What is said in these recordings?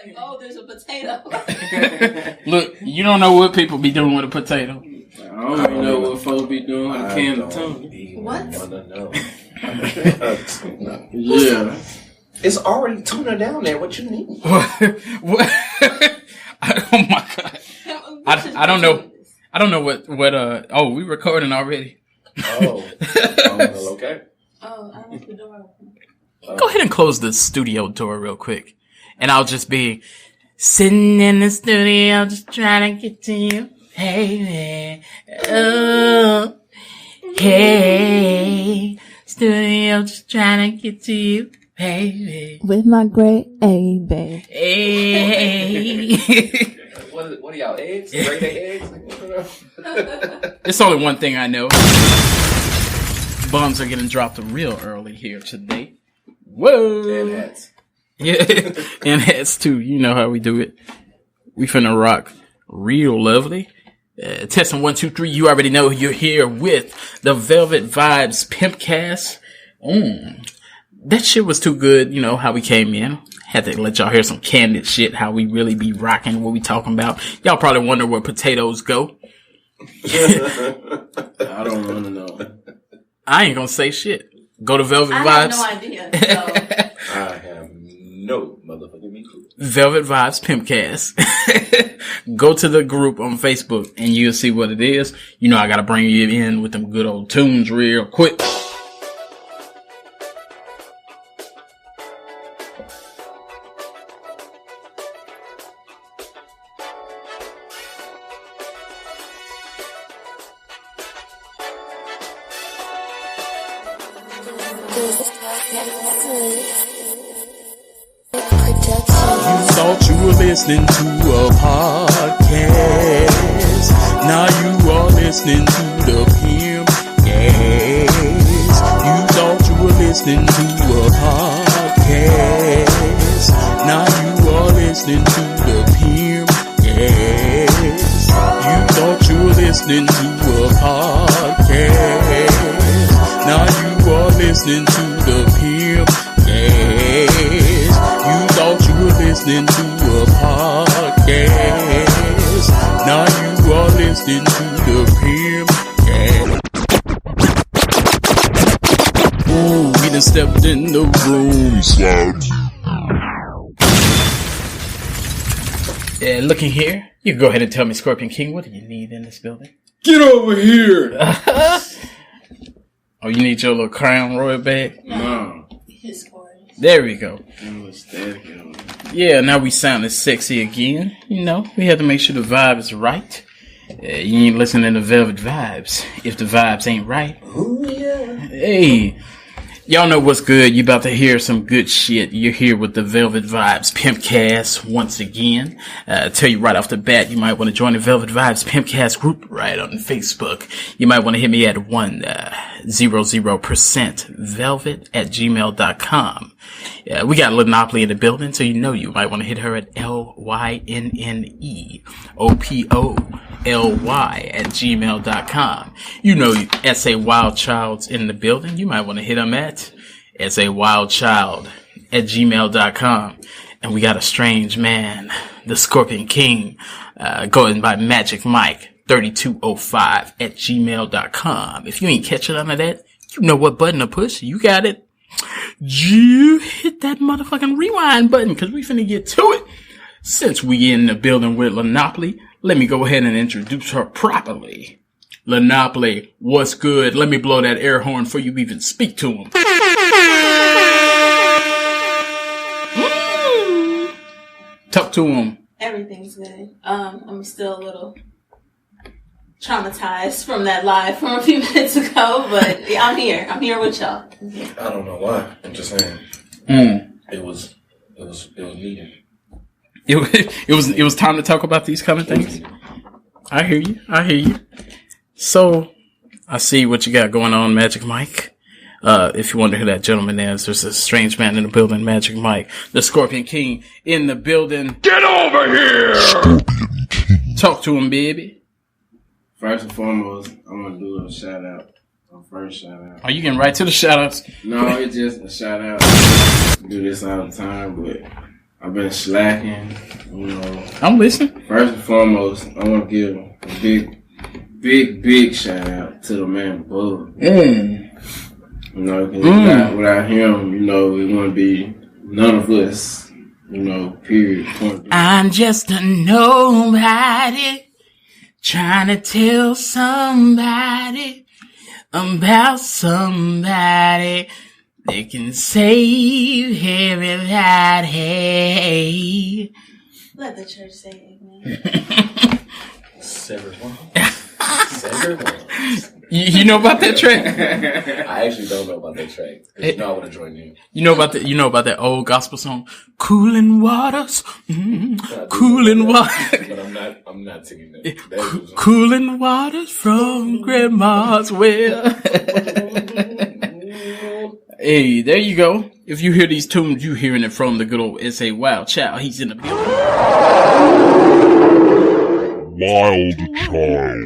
Like, oh, there's a potato. Look, you don't know what people be doing with a potato. I don't even know what folks be doing with a can of tuna. What? No. Yeah. It's already tuna down there. What you need? What? Oh my god! I don't know. I don't know what. Oh, we recording already. Oh, okay. Oh, I left the door open. Go ahead and close the studio door real quick, and I'll just be sitting in the studio, just trying to get to you, hey, oh, hey, studio, just trying to get to you. Hey, with my great A, babe. Hey. What are y'all, eggs? Great eggs? There's only one thing I know. Bombs are getting dropped real early here today. Whoa. And hats. Yeah, and hats too. You know how we do it. We finna rock real lovely. Testing 1, 2, 3. You already know you're here with the Velvet Vibes Pimpcast. That shit was too good, you know, how we came in. Had to let y'all hear some candid shit, how we really be rocking, what we talking about. Y'all probably wonder where potatoes go. I don't want to know. I ain't gonna say shit. Go to Velvet Vibes. I have no idea. So. I have no motherfucking clue. Velvet Vibes Pimpcast. Go to the group on Facebook and you'll see what it is. You know I gotta bring you in with them good old tunes real quick. You thought you were listening to a podcast. Now you are listening to the Pimpcast. You thought you were listening to a podcast. Now you are listening to the Pimpcast. You thought you were listening to a podcast. Now you are listening to the Pimpcast. You thought you were listening to a podcast. Now you are listening to the Pimpcast. Ooh, we done stepped in the room. Yeah, looking here. You can go ahead and tell me, Scorpion King, what do you need in this building? Get over here! Oh, you need your little Crown Royal bag? No. His horse. There we go. It was static. Yeah, now we sounding sexy again. You know, we have to make sure the vibe is right. You ain't listening to Velvet Vibes if the vibes ain't right. Ooh, yeah. Hey, y'all know what's good. You about to hear some good shit. You're here with the Velvet Vibes Pimpcast once again. Tell you right off the bat, you might want to join the Velvet Vibes Pimpcast group right on Facebook. You might want to hit me at 100%velvet@gmail.com. We got Linopoly in the building, so you know you might want to hit her at LYNNEOPOLY@gmail.com. You know S.A. Wildchild's in the building. You might want to hit him at SAWildchild@gmail.com. And we got a strange man, the Scorpion King, going by Magic Mike 3205@gmail.com. If you ain't catching none of that, you know what button to push. You got it. You hit that motherfucking rewind button, cause we finna get to it. Since we in the building with Linopoly, let me go ahead and introduce her properly. Linopoly, what's good? Let me blow that air horn before you even speak to him. Talk to him. Everything's good. I'm still a little traumatized from that live from a few minutes ago, but I'm here. I'm here with y'all. I don't know why. I'm just saying. It was needed. It was time to talk about these kind of things. I hear you. So, I see what you got going on, Magic Mike. If you wonder who that gentleman is, there's a strange man in the building, Magic Mike. The Scorpion King in the building. Get over here! Talk to him, baby. First and foremost, I'm going to do a shout out. My first shout out. Are you getting right to the shout outs? No, it's just a shout out. I do this all the time, but I've been slacking. You know, I'm listening. first and foremost, I want to give a big shout out to the man Bug. You know, 'cause without him, you know, it wouldn't be none of us. You know, period. Point. I'm just a nobody trying to tell somebody about somebody that can save everybody. Let the church say amen. Severed one. You know about that track? I actually don't know about that track. You know I would have joined you. You know about that old gospel song, "Cooling Waters," cooling waters. But I'm not singing that. Cooling waters from Grandma's well. Hey, there you go. If you hear these tunes, you hearing it from the good old S.A. Wild Child. He's in the building. Wild child.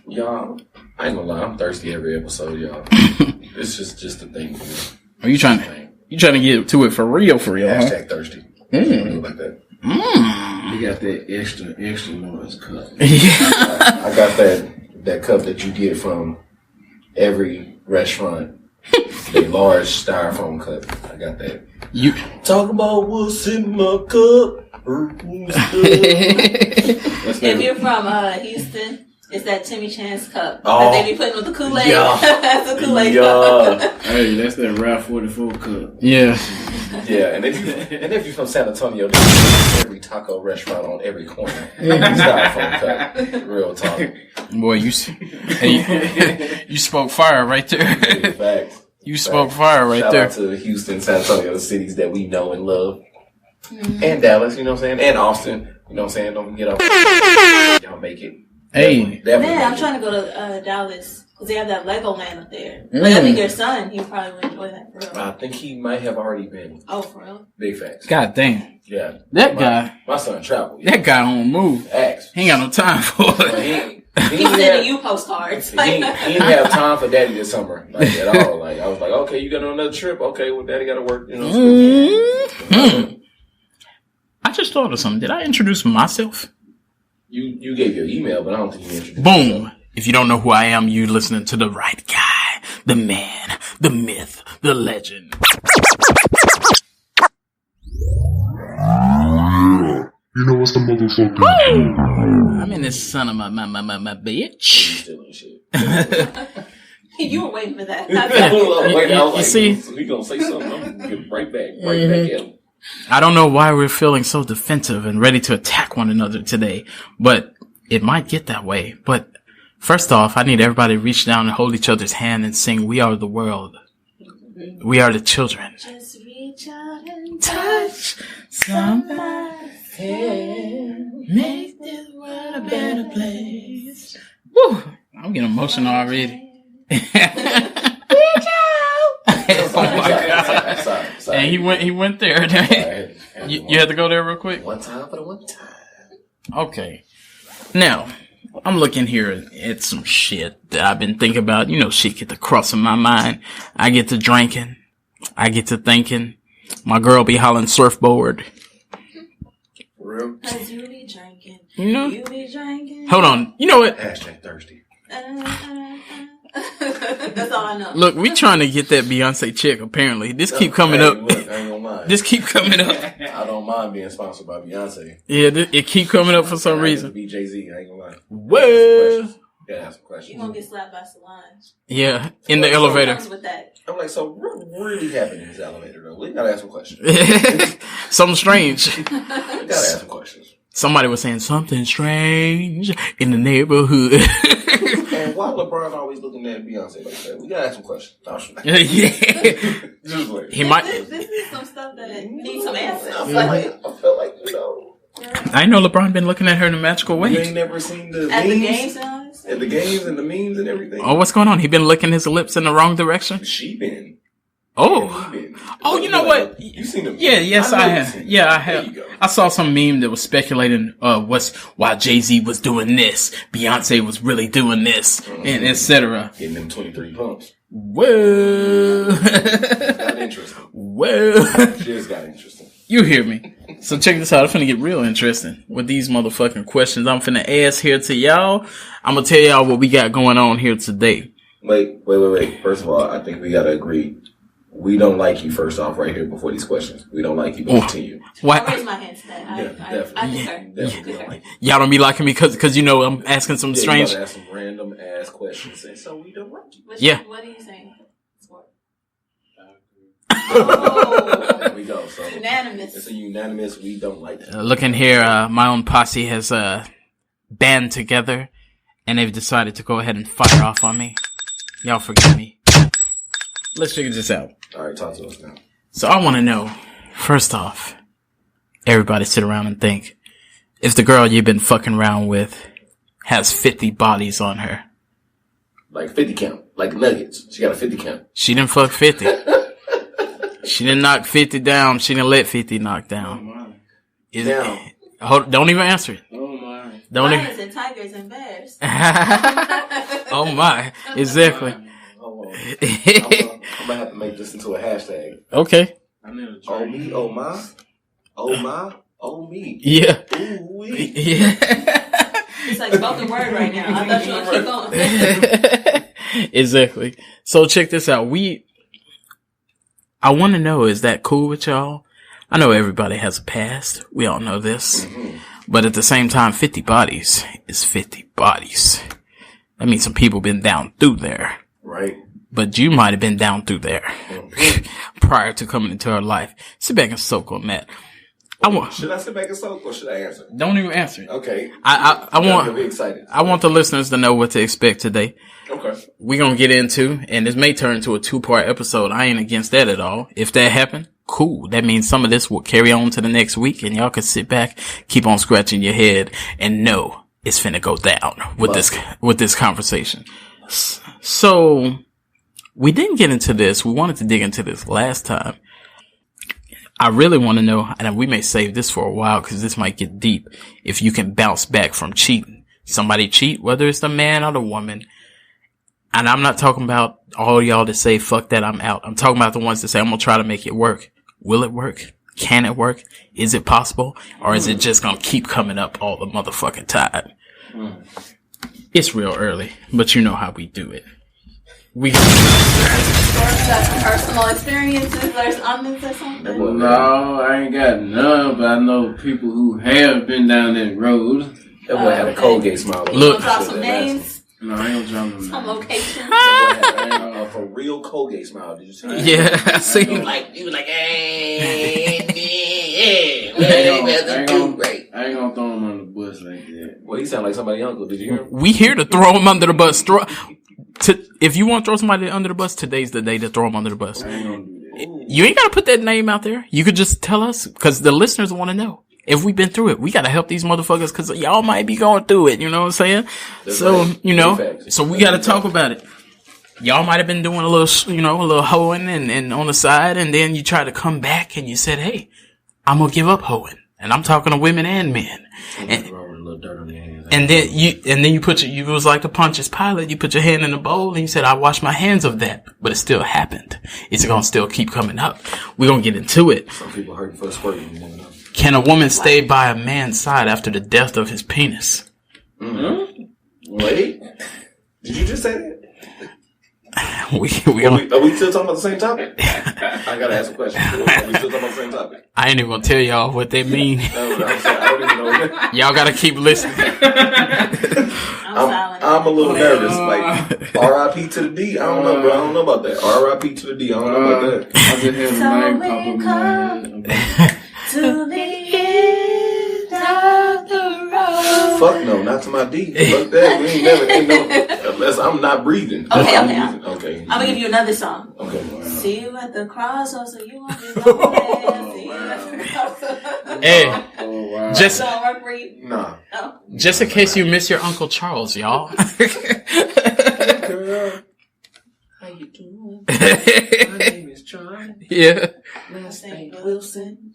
Y'all, I ain't gonna lie, I'm thirsty every episode, y'all. It's just a thing for me. Are you trying to get to it for real, huh? Hashtag thirsty. Like that. You got that extra noise cup. I got that cup that you get from every restaurant. The large styrofoam cup. I got that. You talk about what's in my cup. If you're from Houston, it's that Timmy Chan's cup Oh. that they be putting with the Kool-Aid. Yeah. That's a Kool-Aid cup. Hey, that's that Ralph 44 cup. Yeah. Yeah, and if you're from San Antonio, there's every taco restaurant on every corner. Styrofoam cup. Real talk. Boy, you spoke fire right there. Facts. You spoke fire right Shout there. out to Houston, San Antonio, the cities that we know and love. And Dallas, you know what I'm saying? And Austin, you know what I'm saying? Don't forget off. Y'all make it. Hey. Definitely Man, I'm make trying to go to Dallas because they have that Lego land up there. Like, I think your son, he probably would enjoy that for real. I think he might have already been. Oh, for real? Big facts. God damn. Yeah. That guy. My son traveled. That guy on the move. Facts. He ain't got no time for But it. He's sending you postcards. He didn't have time for daddy this summer, like, at all. Like, I was like, okay, you got on another trip? Okay, well, daddy got to work, you know. I just thought of something. Did I introduce myself? You gave your email, but I don't think you introduced Boom. yourself. If you don't know who I am, you listening to the right guy. The man, the myth, the legend. You know what's the motherfucking I'm in this son of my bitch. Still ain't shit. You were waiting for that. You see? He gonna say something. I'm gonna get right back at him. I don't know why we're feeling so defensive and ready to attack one another today, but it might get that way. But first off, I need everybody to reach down and hold each other's hand and sing, "We are the world. We are the children." Just reach out and Touch somebody's hand. Make this world a better place. Woo! I'm getting emotional already. Oh my God. Sorry. And he went there. You had to go there real quick? One time for the one time. Okay. Now, I'm looking here at some shit that I've been thinking about. You know, shit get to crossing my mind. I get to drinking. I get to thinking. My girl be hollering surfboard. For real? Cause you be drinking. You know? You be drinking. Hold on. You know what? Hashtag thirsty. That's all I know. Look, we trying to get that Beyonce chick, apparently. This keep coming Hey, up. Look, I ain't gonna lie. This keep coming up. I don't mind being sponsored by Beyonce. Yeah, it keep coming up for some reason. Be Jay-Z, I ain't gonna lie. Whoa. You gotta ask some questions. You gonna get slapped by Solange. Yeah, in the What elevator. comes with that? I'm like, so what really happened in this elevator though? We gotta ask some questions. Something strange. We gotta ask some questions. Somebody was saying something strange in the neighborhood. And why LeBron always looking at Beyonce like that? We gotta ask some questions. Yeah. Just wait. He might. This is some stuff that needs some answers. I feel like, you know. I know LeBron been looking at her in a magical You way. ain't never seen the At memes? the games and all this? At the games and the memes and everything. Oh, what's going on? He been licking his lips in the wrong direction? She been. Oh. He been. Oh, you know what? You seen them? Yeah, yes, I have. Yeah, I have. There you go. I saw some meme that was speculating, while Jay-Z was doing this, Beyonce was really doing this, and etc. Getting them 23 pumps. Whoa. Got interesting. Whoa. Just got interesting. You hear me. So check this out. I'm finna get real interesting with these motherfucking questions I'm finna ask here to y'all. I'm gonna tell y'all what we got going on here today. Wait. First of all, I think we gotta agree. We don't like you first off right here before these questions. We don't like you, but continue. I raise my hand to that. Definitely. Y'all don't be liking me cause you know I'm asking some strange. You ask some random ass questions, and so we don't like you. What are you saying? There we go. So unanimous. It's a unanimous. We don't like you. Looking here, my own posse has band together, and they've decided to go ahead and fire off on me. Y'all forgive me. Let's figure this out. All right, talk to us now. So I want to know, first off, everybody sit around and think, if the girl you've been fucking around with has 50 bodies on her. Like 50 count. Like nuggets. She got a 50 count. She didn't fuck 50. She didn't knock 50 down. She didn't let 50 knock down. Don't even answer it. Oh my. Lions and tigers and bears. Oh my. Exactly. Hold on. I'm gonna have to make this into a hashtag. Okay. Oh me, oh my. Oh my, oh me. Yeah. Ooh wee. Yeah. It's like spoken word right now. I thought you were gonna keep going. Exactly. So check this out. I want to know, is that cool with y'all? I know everybody has a past. We all know this. Mm-hmm. But at the same time, 50 bodies is 50 bodies. That means some people been down through there. Right. But you might have been down through there prior to coming into her life. Sit back and soak on that. Should I sit back and soak or should I answer? Don't even answer it. Okay. I want be excited. I want the listeners to know what to expect today. Okay. We're going to get into, and this may turn into a 2-part episode. I ain't against that at all. If that happened, cool. That means some of this will carry on to the next week, and y'all can sit back, keep on scratching your head, and know it's finna go down with this conversation. So, we didn't get into this. We wanted to dig into this last time. I really want to know, and we may save this for a while because this might get deep, if you can bounce back from cheating. Somebody cheat, whether it's the man or the woman. And I'm not talking about all y'all that say, fuck that, I'm out. I'm talking about the ones that say, I'm going to try to make it work. Will it work? Can it work? Is it possible? Or is it just going to keep coming up all the motherfucking time? It's real early, but you know how we do it. We personal experiences or something? No, I ain't got none, but I know people who have been down that road. That boy had a Colgate smile. Look, drop some names. No, I ain't gonna drop Some location. For real Colgate smile. Did you see that? Yeah, I see. He was like, hey, I ain't gonna throw him on the bus like that. Well, he sound like somebody's uncle. Did you hear him? We here to throw him under the bus. If you want to throw somebody under the bus, today's the day to throw him under the bus. I ain't gonna do that. You ain't gotta put that name out there. You could just tell us, because the listeners want to know. If we've been through it, we gotta help these motherfuckers because y'all might be going through it. You know what I'm saying? So, you know, so we gotta talk about it. Y'all might have been doing a little hoeing and on the side, and then you try to come back and you said, hey, I'm gonna give up hoeing. And I'm talking to women and men. And then you put you was like the Pontius Pilate. You put your hand in the bowl and you said, I wash my hands of that. But it still happened. It's gonna still keep coming up. We're gonna get into it. Some people hurting for the squirting. Can a woman stay by a man's side after the death of his penis? Mm-hmm. Wait, did you just say that? Are we still talking about the same topic? I gotta ask a question. Are we still talking about the same topic? I ain't even gonna tell y'all what they mean. I don't even know. Y'all gotta keep listening. I'm a little nervous. Like R.I.P. to the D. I don't know, bro. I don't know about that. R.I.P. to the D. I don't know about that. I just had a name pop up in my head. To the end of the road. Fuck no, not to my D. Fuck that. We ain't no unless I'm not breathing. Okay. I'm gonna give you another song. Okay. See you at the crossroads, so you won't be lonely. See you at the crossroads. Hey, Just don't work for you. Nah. No. Just in case you miss your Uncle Charles, y'all. Girl, how you doing? My name is John. Yeah. Last name Wilson.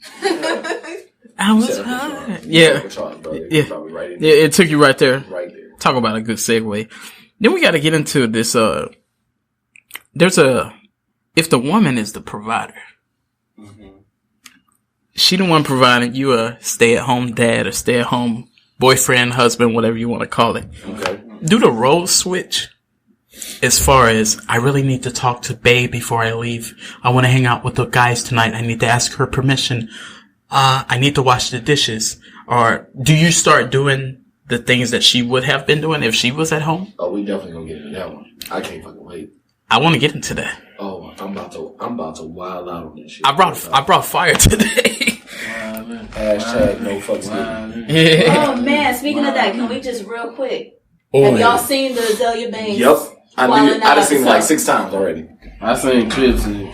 I was high. Yeah. Yeah, it took you right there. Right there. Talk about a good segue. Then we got to get into this. If the woman is the provider, she the one providing you a stay-at-home dad or stay-at-home boyfriend, husband, whatever you want to call it. Okay. Do the role switch as far as, I really need to talk to Babe before I leave. I want to hang out with the guys tonight. I need to ask her permission. I need to wash the dishes. Or do you start doing the things that she would have been doing if she was at home? Oh, we definitely gonna get into that one. I can't fucking wait. I want to get into that. Oh, I'm about to wild out on this shit. I brought fire today. Hashtag no fucks given. Yeah. Oh man, speaking of that, can we just real quick? Have y'all seen the Azalea Banks? Yep. I done seen it like 6 times already. I seen clips of it.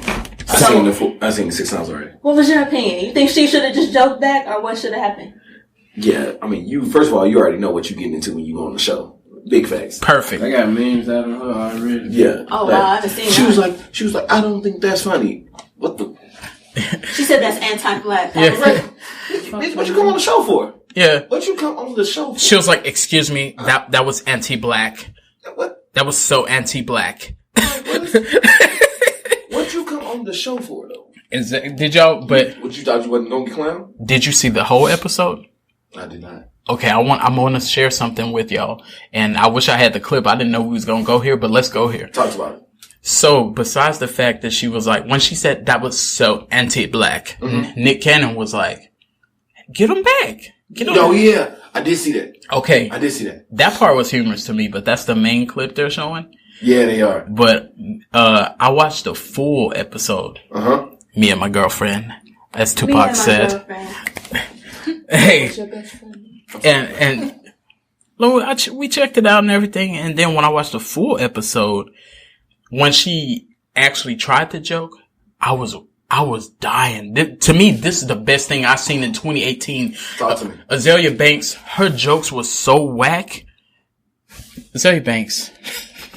I seen it 6 times already. What was your opinion? You think she should have just joked back, or what should have happened? Yeah, I mean, first of all, you already know what you're getting into when you go on the show. Big facts. Perfect. I got memes out of her already. Yeah. Oh wow, I haven't seen that. She was like, I don't think that's funny. What the? She said that's anti-black. Yeah. Bitch, what you come on the show for? Yeah. What you come on the show for? She was like, excuse me, that was anti-black. What? That was so anti-black. What you come on the show for, though? Did y'all, but... What, you thought you wasn't gonna get clown? Did you see the whole episode? I did not. Okay, I'm going to share something with y'all. And I wish I had the clip. I didn't know we was going to go here, but let's go here. Talk about it. So, besides the fact that she was like, when she said that was so anti-black, Nick Cannon was like, get him back. Get him back. Yeah. I did see that. Okay. I did see that. That part was humorous to me, but that's the main clip they're showing. Yeah, they are. But, I watched the full episode. Me and my girlfriend, as Tupac said. Hey. And we checked it out and everything. And then when I watched the full episode, when she actually tried the joke, I was dying. To me, this is the best thing I've seen in 2018. Talk to me. Azalea Banks, her jokes was so whack. Azalea Banks.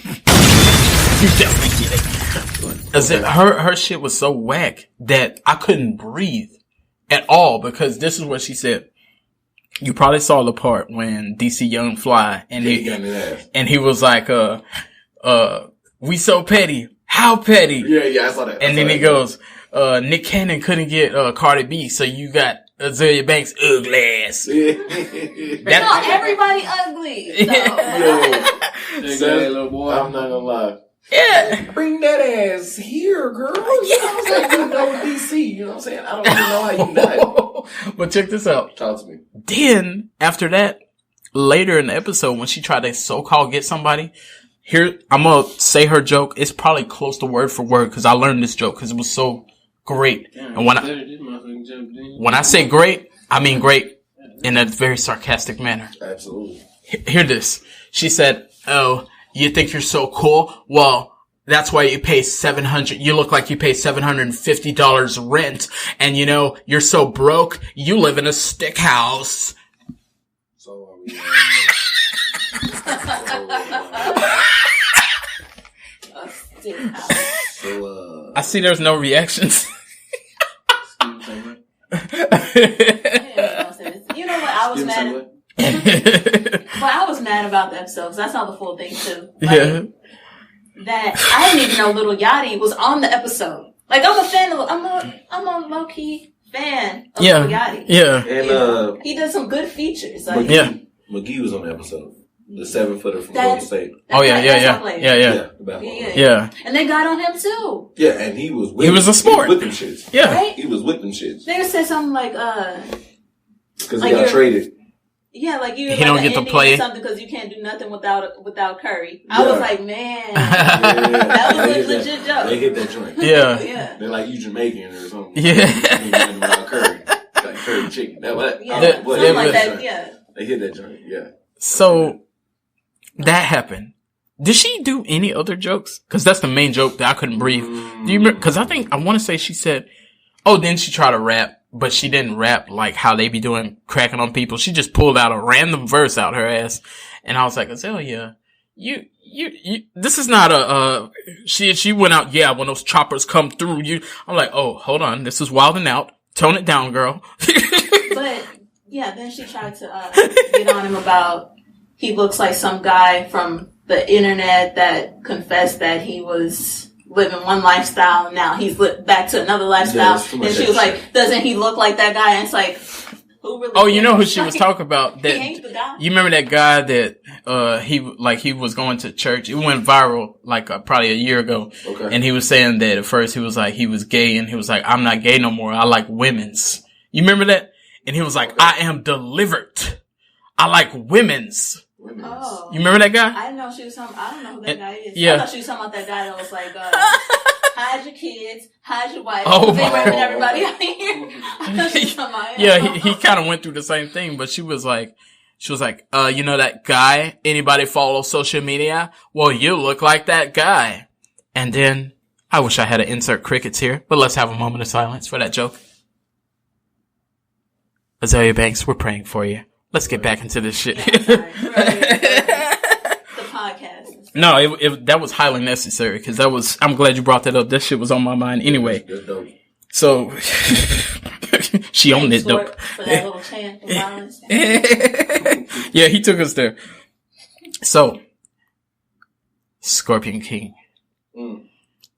You definitely get it. Her shit was so whack that I couldn't breathe at all, because this is what she said. You probably saw the part when DC Young Fly and he was like, we so petty. How petty? Yeah, I saw that. And then he goes, Nick Cannon couldn't get Cardi B, so you got Azalea Banks ugly ass. No, everybody ugly. So. Little boy. I'm not gonna lie. Yeah. Bring that ass here, girl. You know what I'm saying? You know DC. You know what I'm saying? I don't even know how you know. But check this out. Talk to me. Then, after that, later in the episode, when she tried to so-called get somebody, here, I'm gonna say her joke. It's probably close to word for word, because I learned this joke because it was so great. And when I say great, I mean great in a very sarcastic manner. Absolutely. Hear this. She said, oh, you think you're so cool? Well, that's why you pay you look like you pay $750 rent. And you know, you're so broke, you live in a stick house. So are we, A stick house. I see there's no reactions. You know what? I was mad. Well, I was mad about the episode, because I saw the full thing too. Like, that I didn't even know Lil Yachty was on the episode. Like, I'm a fan of. I'm a low key fan of Lil Yachty. Yeah. And he does some good features. Like, McGee was on the episode. The 7-footer from Golden State. Oh yeah. And they got on him too. Yeah, and he was a sport. He was with them shits. Yeah. Right? He was with them shits. They said something like, because he got traded. Yeah, like you. He don't get to play something because you can't do nothing without Curry. I was like, man, that was a legit joke. They hit that joint. Yeah. They're like, you Jamaican or something. Yeah. Without Curry, like curry chicken. That what? Yeah, something like that. Yeah. They hit that joint. Yeah. So that happened. Did she do any other jokes? Because that's the main joke that I couldn't breathe. Do you remember? Because I want to say she said, oh, then she tried to rap. But she didn't rap like how they be doing, cracking on people. She just pulled out a random verse out her ass. And I was like, Azalea, you, this is not she went out, when those choppers come through, I'm like, oh, hold on. This is wilding out. Tone it down, girl. But, yeah, then she tried to, get on him about, he looks like some guy from the internet that confessed that he was living one lifestyle, and now he's back to another lifestyle. And she was like, doesn't he look like that guy? And it's like, who really? Oh, you know who she was talking about? That, he ain't the guy. You remember that guy that, he was going to church. It went viral, probably a year ago. Okay. And he was saying that at first he was like, he was gay, and he was like, I'm not gay no more. I like women's. You remember that? And he was like, I am delivered. I like women's. Oh. You remember that guy? I didn't know she was talking. I don't know who that guy is. Yeah. I thought she was talking about that guy that was like, hide your kids, hide your wife. Oh, they raping everybody out here. I thought she was talking about him. Yeah, he kind of went through the same thing, but she was like, you know that guy? Anybody follow social media? Well, you look like that guy. And then, I wish I had to insert crickets here, but let's have a moment of silence for that joke. Azalea Banks, we're praying for you. Let's get back into this shit. The podcast. No, that was highly necessary because I'm glad you brought that up. That shit was on my mind anyway. So, she owned it though. For that little chant of violence. Yeah, he took us there. So, Scorpion King.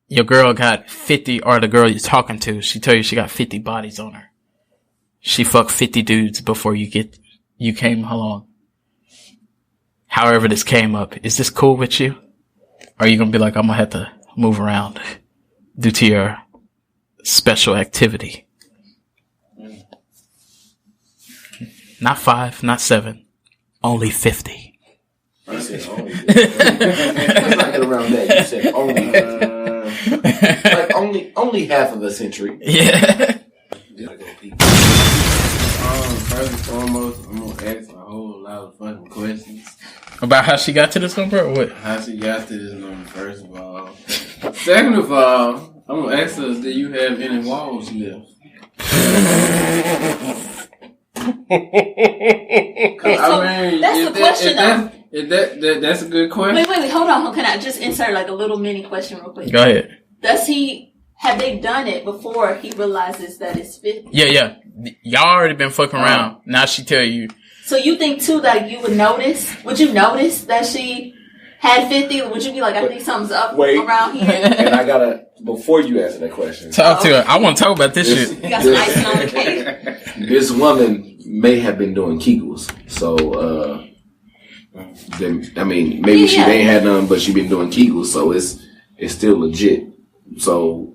Your girl got 50, or the girl you're talking to, she tell you she got 50 bodies on her. She fucked 50 dudes before you came along. However this came up, is this cool with you? Or are you gonna be like, I'm gonna have to move around due to your special activity? Not 5, not 7, only 50. I said only. Let's not get around that. You said only. Only half of a century. Yeah. First and foremost, I'm gonna ask a whole lot of fucking questions. About how she got to this number or what? How she got to this number, first of all. Second of all, I'm gonna ask her, do you have any walls left? That's the question though. That's a good question. Wait, hold on. Can I just insert like a little mini question real quick? Go ahead. Have they done it before he realizes that it's 50? Yeah. Y'all already been fucking around. Now she tell you. So you think too that you would notice? Would you notice that she had 50? Or would you be like, I think something's up around here? And I gotta, before you answer that question. Talk to her. I want to talk about this shit. You got some icing on the cake. This woman may have been doing Kegels. So, maybe she ain't had none, but she been doing Kegels. So it's still legit. So,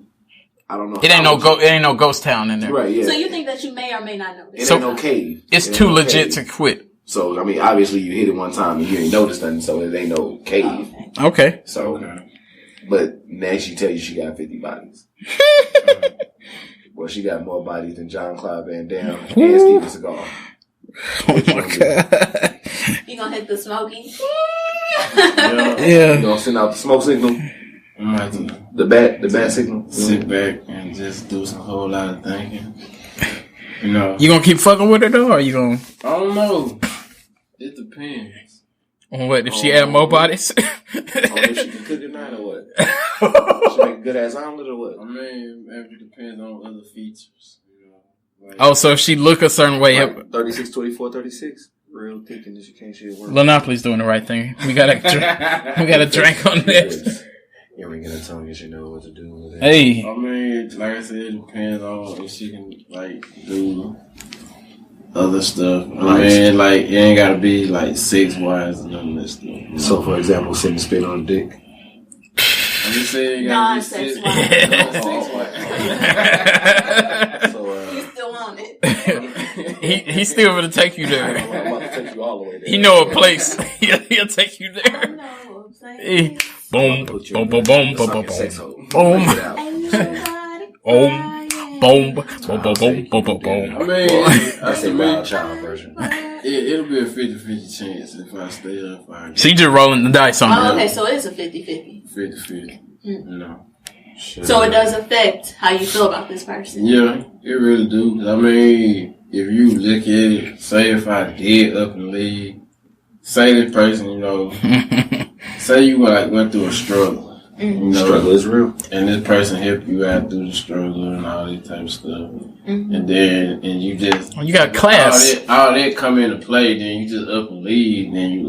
I don't know. It ain't no ghost town in there. Right, yeah. So you think that you may or may not notice? It ain't no cave. It's too legit to quit. So, obviously you hit it one time and you ain't noticed nothing, so it ain't no cave. Okay. So, but now she tell you she got 50 bodies. Well, she got more bodies than John Claude Van Damme and Steven Seagal. Oh my God. You gonna hit the smoky? Yeah. You gonna send out the smoke signal? The bat signal. Sit back and just do some whole lot of thinking. You know. You gonna keep fucking with her though, or you gonna? I don't know. It depends. On what? If she add more bodies? If she can cook at night or what? She make a good ass omelet or what? It depends on other features. You know, so if she look a certain way, like 36, 24, 36. Real thick and you can't shit work. Lenopoly's doing the right thing. We gotta drink on this. You're ringing a tongue as you know what to do with it. Hey. Like I said, it depends on if she can, do other stuff. It ain't gotta be, sex-wise and none of that stuff. You know? So, for example, sitting spit on a dick. I'm just saying, you gotta be sex-wise. So, you still on it. He's still gonna take you there. I'm about to take you all the way there. He know a place. He'll take you there. I know what I'm saying. Boom, boom, boom, boom, boom, boom, boom, boom, boom, boom, boom, boom. That's a wild child version. It'll be a 50-50 chance if I stay up. So you just rolling the dice on it. Okay, so it is a 50-50. 50-50. No. So it does affect how you feel about this person. Yeah, it really do. If you look at it, say if I did up and leave, say this person, say you went through a struggle. Struggle is real. And this person helped you out through the struggle and all this type of stuff. And then, you just... You got class. All that come into play, then you just up and leave, and then you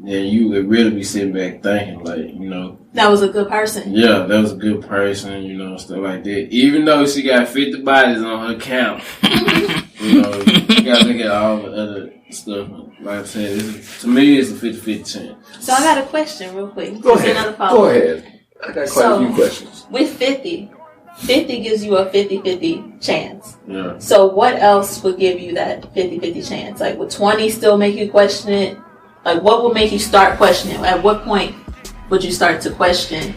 then you would really be sitting back thinking, like, you know, that was a good person. Yeah, that was a good person, you know, stuff like that. Even though she got 50 bodies on her count, you know, you gotta look at all the other stuff. Like I said, to me, it's a 50-50 chance. So I got a question real quick. Go ahead. I got quite a few questions. With 50 gives you a 50-50 chance. Yeah. So what else would give you that 50-50 chance? Like, would 20 still make you question it? Like, what would make you start questioning? At what point would you start to question,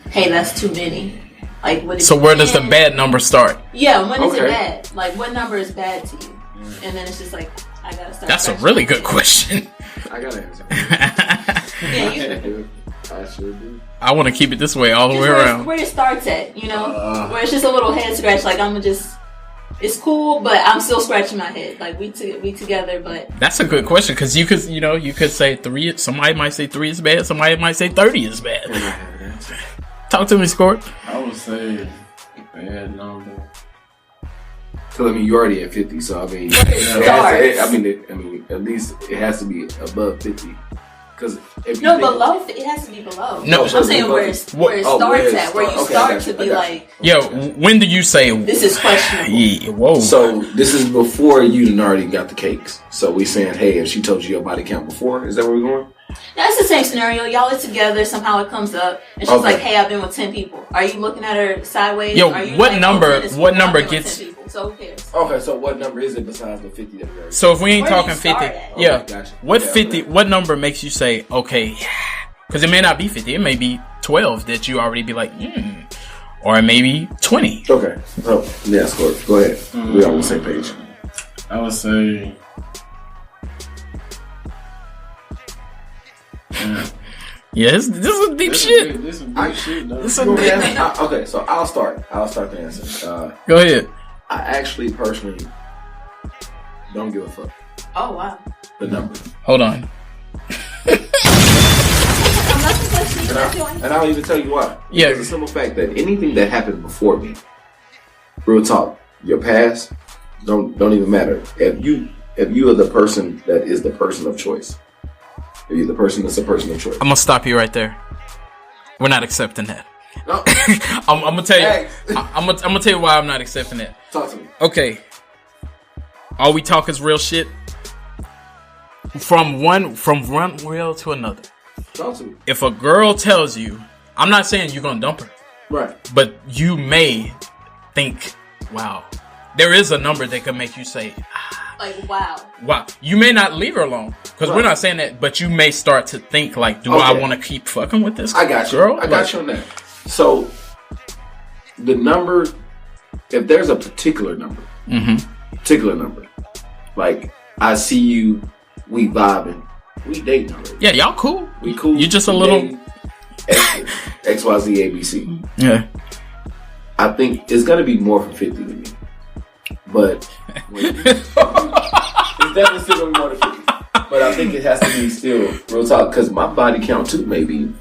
hey, that's too many? Like, would it so where does the bad number start? Yeah, when is it bad? Like, what number is bad to you? And then it's just like, I gotta start. That's a really good question. I gotta answer. I sure do. I want to keep it this way all the way around. Where it starts at, you know? Where it's just a little head scratch, like, it's cool, but I'm still scratching my head. Like, we together, but... That's a good question, because you could say 3, somebody might say 3 is bad, somebody might say 30 is bad. Talk to me, Squirt. I would say bad number. So, I mean, you already at 50, so, I mean... at least it has to be above 50. Because below, it has to be below. No, I'm saying where it starts at, where you start to be like... Yo, when do you say... This is questionable. Yeah, whoa. So, this is before you done already got the cakes. So, we saying, hey, if she told you your body count before, is that where we're going? That's the same scenario. Y'all are together. Somehow it comes up, and she's like, "Hey, I've been with 10 people." Are you looking at her sideways? Yo, are you what like, number? Oh, what number gets? So who cares? Okay, so what number is it besides the 50 that we already? So if we ain't talking 50, yeah. Okay, gotcha. What 50? What number makes you say okay? Because it may not be 50. It may be 12 that you already be like, or it may be 20. Okay. Oh, yeah, Squirt. Go ahead. We're on the same page. I would say. Yeah, this is deep shit. This is big shit, though. Okay, so I'll start the answer. Go ahead. I actually personally don't give a fuck. Oh wow. The number. Hold on. And I'll even tell you why. Yeah. It's a simple fact that anything that happened before me, real talk, your past don't even matter. If you are the person that is the person of choice. If you're the person that's a person of choice. I'm gonna stop you right there. We're not accepting that. No. I'm gonna tell you. I'm gonna tell you why I'm not accepting that. Talk to me. Okay. All we talk is real shit. From one real to another. Talk to me. If a girl tells you, I'm not saying you're gonna dump her. Right. But you may think, wow, there is a number that can make you say, like, wow. You may not leave her alone because we're not saying that, but you may start to think like, do I want to keep fucking with this girl? I got you on that. So the number, if there's a particular number, like I see you, we vibing, we dating already. Yeah, y'all cool. We cool. You just a little X, Y, Z, A, B, C. Yeah. I think it's gonna be more than 50 to me, but it's definitely still gonna be more than 50. But I think it has to be still real talk because my body count too, maybe.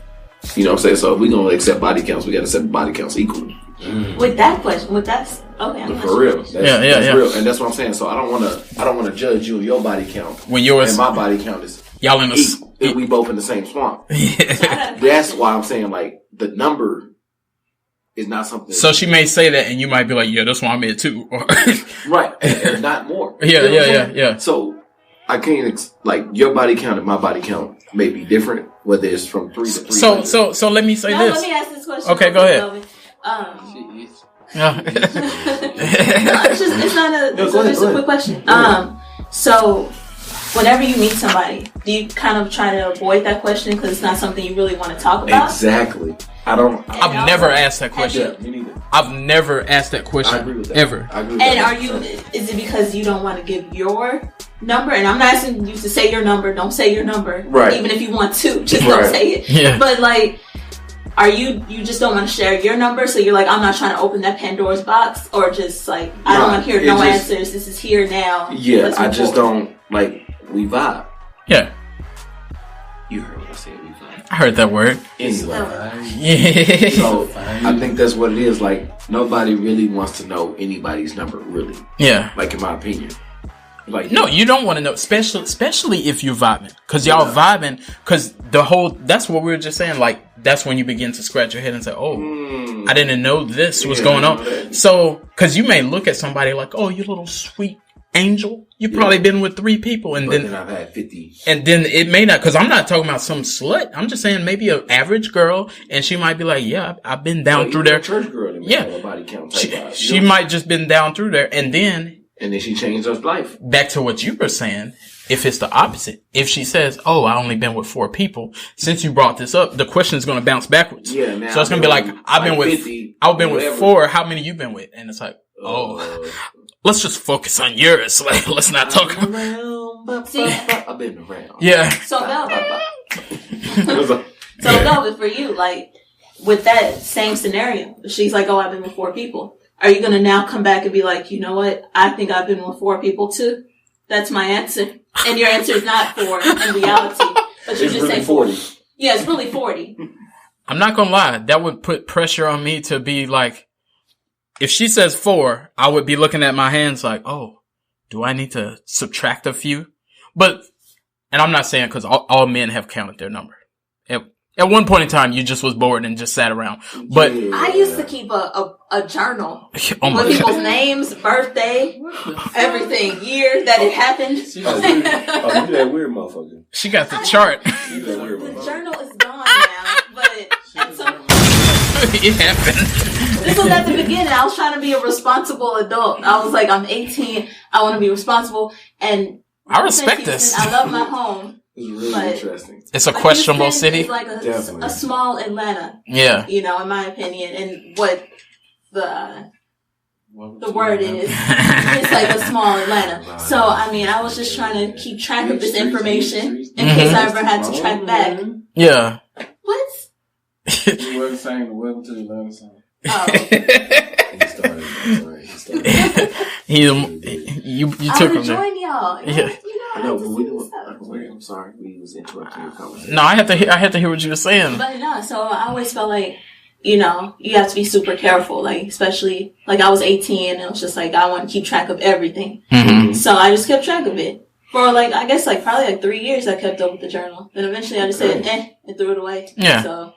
You know what I'm saying? So if we're gonna accept body counts, we gotta accept body counts equally. With that question, okay, for real. That's real, and that's what I'm saying. So I don't wanna judge you and your body count when yours and my body count is y'all in the if we both in the same swamp. Yeah. That's why I'm saying like the number is not something. So she may say that, and you might be like, "Yeah, that's why I'm at too." Right, and not more. Yeah. So I can't like your body count and my body count may be different, whether it's from 3 to 3. So let me say this. Let me ask this question. Okay, go ahead. It's not a quick question. So whenever you meet somebody, do you kind of try to avoid that question because it's not something you really want to talk about? Exactly. I've never asked that question. Yeah, me neither. I've never asked that question. I agree with that. Ever. I agree with and that. Is it because you don't want to give your number? And I'm not asking you to say your number. Don't say your number. Right. Even if you want to, just don't say it. Yeah. But like, are you just don't want to share your number? So you're like, I'm not trying to open that Pandora's box, or just like, I don't want to hear answers. This is here now. Yeah, I just don't like. We vibe. Yeah. You heard what I said. We vibe. I heard that word. Anyway. Yeah. So I think that's what it is. Like nobody really wants to know anybody's number, really. Yeah. Like in my opinion. Like, no, you don't want to know, especially if you're vibing, because y'all vibing, because that's what we were just saying. Like, that's when you begin to scratch your head and say, "Oh, I didn't know this was going on." So, because you may look at somebody like, "Oh, you little sweet angel, you've probably been with 3 people," and then I've had 50, and then it may not. Because I'm not talking about some slut. I'm just saying maybe an average girl, and she might be like, "Yeah, I've been down through there." Church girl, body count type she might just been down through there, and then she changed her life. Back to what you were saying, if it's the opposite, if she says, "Oh, I only been with 4 people," since you brought this up, the question is going to bounce backwards. Yeah, now so it's going to be like, I've been with 4. How many you been with? And it's like, let's just focus on yours. Like, let's not talk about. I've been around. Yeah. So Velvet, for you, like with that same scenario, she's like, "Oh, I've been with 4 people." Are you going to now come back and be like, "You know what? I think I've been with 4 people too. That's my answer." And your answer is not 4 in reality, but you just really say 40. Yeah, it's really 40. I'm not going to lie. That would put pressure on me to be like, if she says 4, I would be looking at my hands like, "Oh, do I need to subtract a few?" But, and I'm not saying because all men have counted their number. At one point in time, you just was bored and just sat around. But I used to keep a journal with people's names, birthday, everything, year that it happened. You that weird motherfucker. She got the chart. The journal is gone now, but at some point, it happened. this was at the beginning. I was trying to be a responsible adult. I was like, I'm 18. I want to be responsible, and I respect this. I love my home. It's really interesting. It's a questionable city. It's like a small Atlanta. Yeah. You know, in my opinion, and what the word is. It's like a small Atlanta. So, I mean, I was just trying to keep track of this information in case I ever had to track back. Yeah. What? You wasn't saying the welcome to the Atlanta song. Oh. You took him there. Join y'all. Yeah. No, but I'm sorry, we was interrupting your conversation. No, I had to hear what you were saying. But no, so I always felt like, you know, you have to be super careful, like, especially, like, I was 18 and it was just like, I want to keep track of everything. Mm-hmm. So I just kept track of it. For, like, I guess, like, probably, like, 3 years I kept up with the journal. Then eventually I just said, and threw it away. Yeah. So.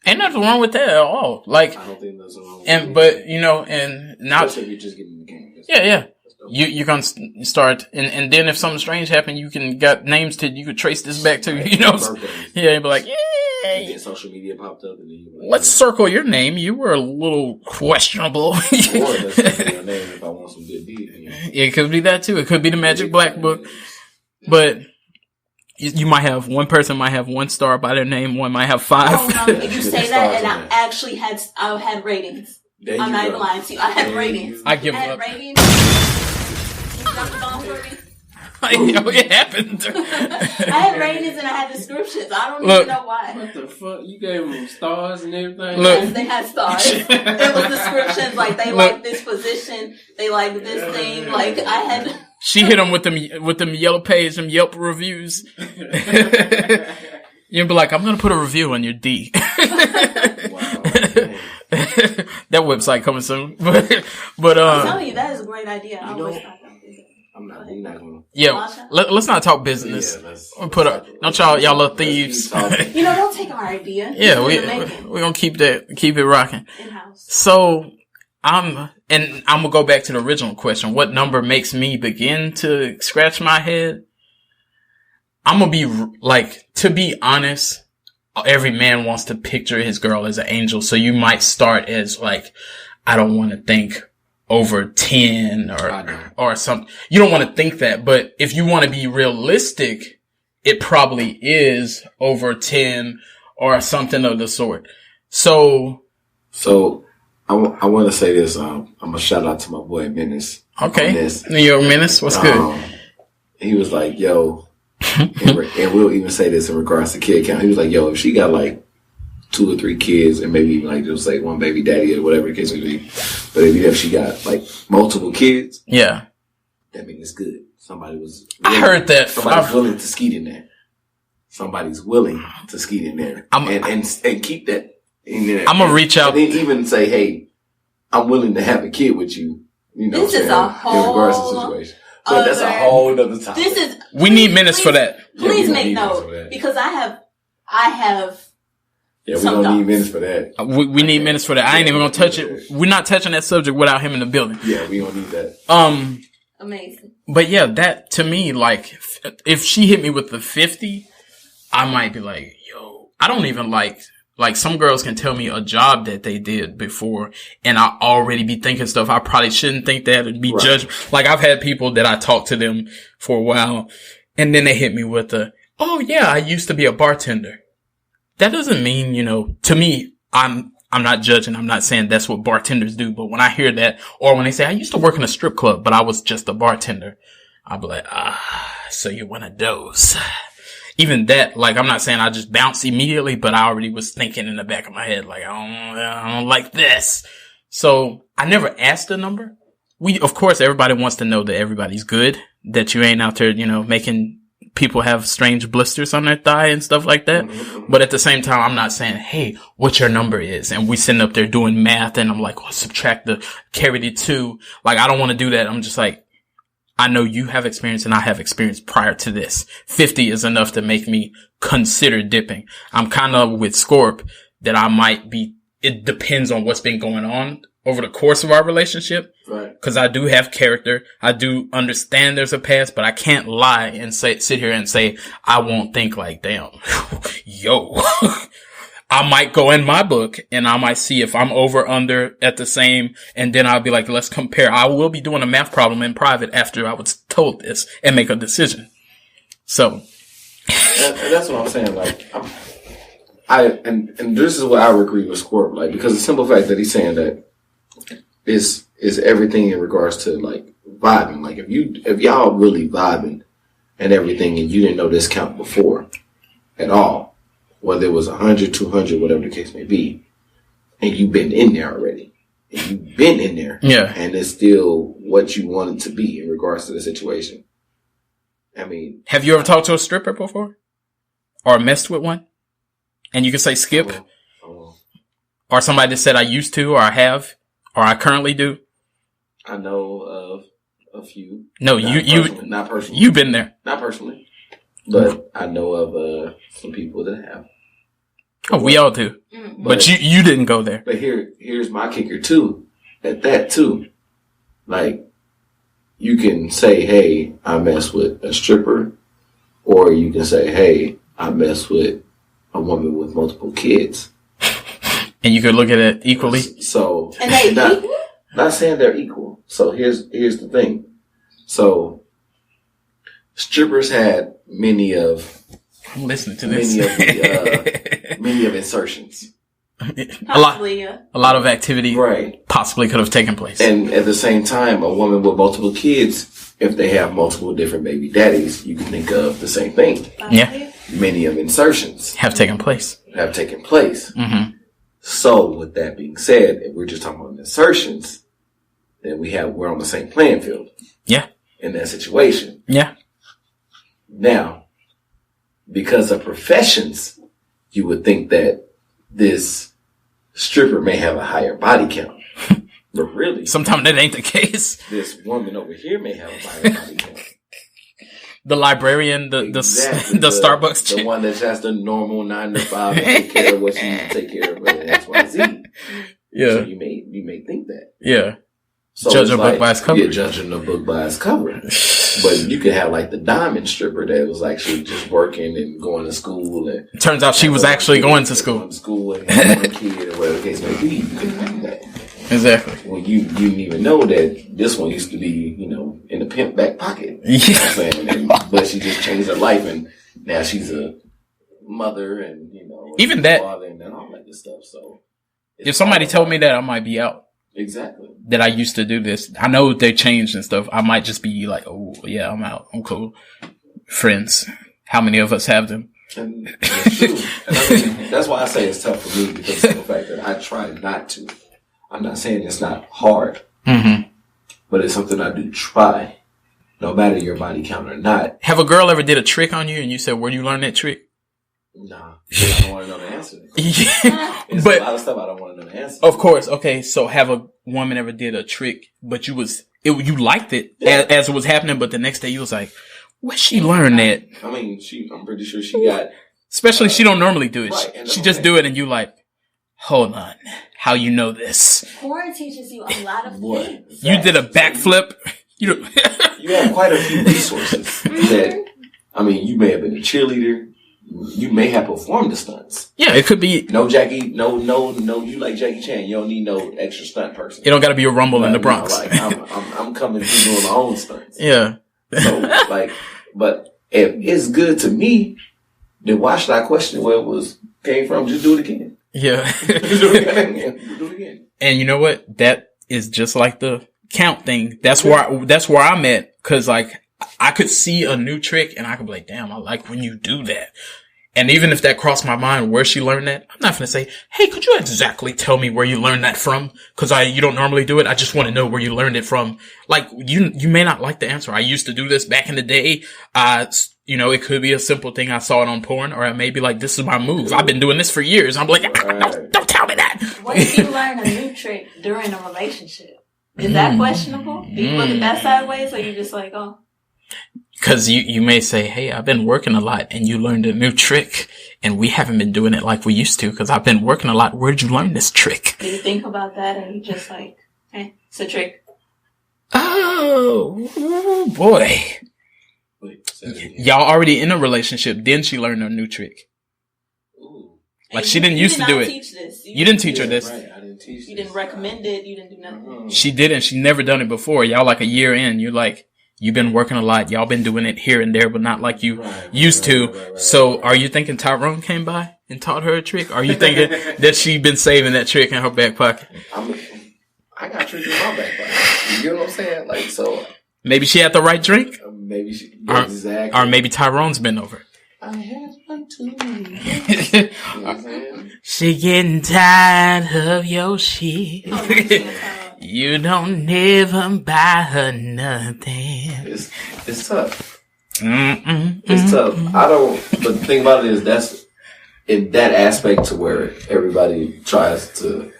Ain't nothing wrong with that at all. Like, I don't think there's wrong with that. But, you know, and now. Especially if you're just getting in the game. Yeah. You're gonna start, and then if something strange happened, you got names you could trace this back to, you know? Yeah, you'd be like, and then social media popped up, and then you like, let's circle your name. You were a little questionable. or let's circle your name if I want some good deed. Yeah, it could be that too. It could be the Magic Black Book. But you might have one person might have 1 star by their name, one might have 5. Oh, no, if you say that, and I actually had ratings. I'm not even lying to you. I had ratings. I give had up. Ratings. It happened. I had ratings and I had descriptions. I don't even know why. What the fuck? You gave them stars and everything? Yes, they had stars. It was descriptions like they like this position, they like this thing. Like I had. She hit them with them yellow page, them Yelp reviews. You'd be like, I'm gonna put a review on your D. Wow. That website coming soon. but I'm telling you, that is a great idea. I always thought that. We're not gonna. Yeah, let's not talk business. Yeah, don't y'all little thieves. You know, don't take our idea. Yeah, we're gonna keep it rocking. In-house. So I'm gonna go back to the original question. What number makes me begin to scratch my head? I'm gonna be like, to be honest, every man wants to picture his girl as an angel. So you might start as like, I don't want to think over 10 or something. You don't want to think that, but if you want to be realistic, it probably is over 10 or something of the sort. So I want to say this. I'm gonna shout out to my boy Menace. Okay, New York Menace, what's good? He was like, "Yo," and we'll even say this in regards to kid count. He was like, "Yo, if she got like 2 or 3 kids, and maybe even like just like one baby daddy or whatever the case may be, but if she got like multiple kids, yeah, that means it's good. Somebody was. I heard that. Somebody's willing to skeet in there. Somebody's willing to skeet in there, and keep that in there. I'm gonna reach out and then even say, "Hey, I'm willing to have a kid with you." You know, this is a whole in regards to the situation. But that's a whole other topic. We need minutes for that. Please make note, because I have. Yeah, we don't need minutes for that. We need minutes for that. I ain't even gonna touch it. We're not touching that subject without him in the building. Yeah, we don't need that. Amazing. But yeah, that to me, like, if she hit me with the 50, I might be like, yo, I don't even like some girls can tell me a job that they did before and I already be thinking stuff I probably shouldn't think that and be judged. Like, I've had people that I talked to them for a while and then they hit me with oh yeah, I used to be a bartender. That doesn't mean, to me, I'm not judging. I'm not saying that's what bartenders do. But when I hear that, or when they say, I used to work in a strip club, but I was just a bartender, I'll be like, so you're one of those. Even that, like, I'm not saying I just bounce immediately, but I already was thinking in the back of my head, like, I don't like this. So I never asked the number. Of course, everybody wants to know that everybody's good, that you ain't out there, making people have strange blisters on their thigh and stuff like that. But at the same time, I'm not saying, hey, what your number is. And we sitting up there doing math and I'm like, subtract carry the 2. Like, I don't want to do that. I'm just like, I know you have experience and I have experience prior to this. 50 is enough to make me consider dipping. I'm kind of with Scorp that I might be, it depends on what's been going on over the course of our relationship. Right. Cause I do have character. I do understand there's a past, but I can't lie and sit here and say, I won't think like, damn, yo, I might go in my book and I might see if I'm over under at the same. And then I'll be like, let's compare. I will be doing a math problem in private after I was told this and make a decision. So. And that's what I'm saying. Like, and this is what I would agree with Scorp, like, because the simple fact that he's saying that is everything in regards to like vibing. Like, if y'all really vibing and everything and you didn't know this count before at all, whether it was 100, 200, whatever the case may be, and you've been in there already, and you've been in there, and it's still what you wanted to be in regards to the situation. I mean, have you ever talked to a stripper before or messed with one? And you can say skip, or somebody that said I used to, or I have, or I currently do. I know of a few. No, not personally. You've been there. Not personally, but I know of some people that have. Oh, we all do. But you didn't go there. But here's my kicker too. At that too, like, you can say, "Hey, I mess with a stripper," or you can say, "Hey, I mess with a woman with multiple kids." And you could look at it equally. So, and they equal? Not saying they're equal. So here's the thing. So, strippers had many of. I'm listening to this. Many of insertions. A lot of activity, right? Possibly could have taken place. And at the same time, a woman with multiple kids, if they have multiple different baby daddies, you can think of the same thing. Yeah. Many of insertions have taken place. Mm-hmm. So, with that being said, if we're just talking about insertions, then we're on the same playing field. Yeah. In that situation. Yeah. Now, because of professions, you would think that this stripper may have a higher body count. But really, sometimes that ain't the case. This woman over here may have a higher body count. The librarian, the Starbucks chick. The one that has the normal 9 to 5 and take care of what she needs to take care of, whether X, Y, Z. Yeah. So you may think that. Yeah. So judging a book by its cover. Yeah, judging a book by its cover. But you could have like the diamond stripper that was actually just working and going to school. And it turns out she was actually going to school. And having a kid or whatever the case may be. You could have that. Exactly. Well, you didn't even know that this one used to be, in the pimp back pocket. Yeah. You know what I'm saying? But she just changed her life and now she's a mother and, even that. Father and all that good stuff. So if somebody told me that, I might be out. Exactly. That I used to do this. I know they changed and stuff. I might just be like, oh yeah, I'm out. I'm cool. Friends. How many of us have them? And that's true. And that's why I say it's tough for me because of the fact that I try not to. I'm not saying it's not hard, but it's something I do try, no matter your body count or not. Have a girl ever did a trick on you and you said, where'd you learn that trick? Nah, I don't want to know the answer. Yeah, But a lot of stuff I don't want to know the answer. Of course. Okay. So have a woman ever did a trick, but you liked it as it was happening, but the next day you was like, where'd she learn that? I mean, I'm pretty sure she got. Especially she don't normally do it. Right, she just do it and you like, hold on. How you know this? Porn teaches you a lot of things. You did a backflip. You have quite a few resources that, I mean, you may have been a cheerleader. You may have performed the stunts. Yeah, it could be. No, Jackie. No. You like Jackie Chan. You don't need no extra stunt person. It don't got to be a rumble in the Bronx. Like I'm coming through doing my own stunts. Yeah. So but if it's good to me, then why should I question where it came from? Just do it again. Yeah. Do it again. And you know what? That is just like the count thing. That's where I'm at. Cause like, I could see a new trick and I could be like, damn, I like when you do that. And even if that crossed my mind where she learned that, I'm not going to say, hey, could you exactly tell me where you learned that from? Cause you don't normally do it. I just want to know where you learned it from. Like, you may not like the answer. I used to do this back in the day. It could be a simple thing. I saw it on porn, or it may be like, this is my move. I've been doing this for years. I'm like, don't tell me that. What if you learn a new trick during a relationship? Is that questionable? Do you look at that sideways, or you just like, oh? Cause you may say, hey, I've been working a lot and you learned a new trick and we haven't been doing it like we used to cause I've been working a lot. Where'd you learn this trick? Do you think about that and you just like, it's a trick? Oh boy. Y'all already in a relationship. Then she learned a new trick. Ooh. Like she didn't used to do it. Teach this. You didn't teach her this. Right. I didn't teach you didn't recommend it. You didn't do nothing. She didn't. She never done it before. Y'all like a year in. You're like, you've been working a lot. Y'all been doing it here and there, but not like you used to. Right. So are you thinking Tyrone came by and taught her a trick? Are you thinking that she been saving that trick in her back pocket? I got tricks in my back pocket. You know what I'm saying? Like, so. Maybe she had the right drink? Maybe she. Exactly. Or maybe Tyrone's been over. I had one too. You know what I'm saying? She getting tired of your shit. You don't never buy her nothing. It's tough. It's tough. But the thing about it is that's in that aspect to where everybody tries to,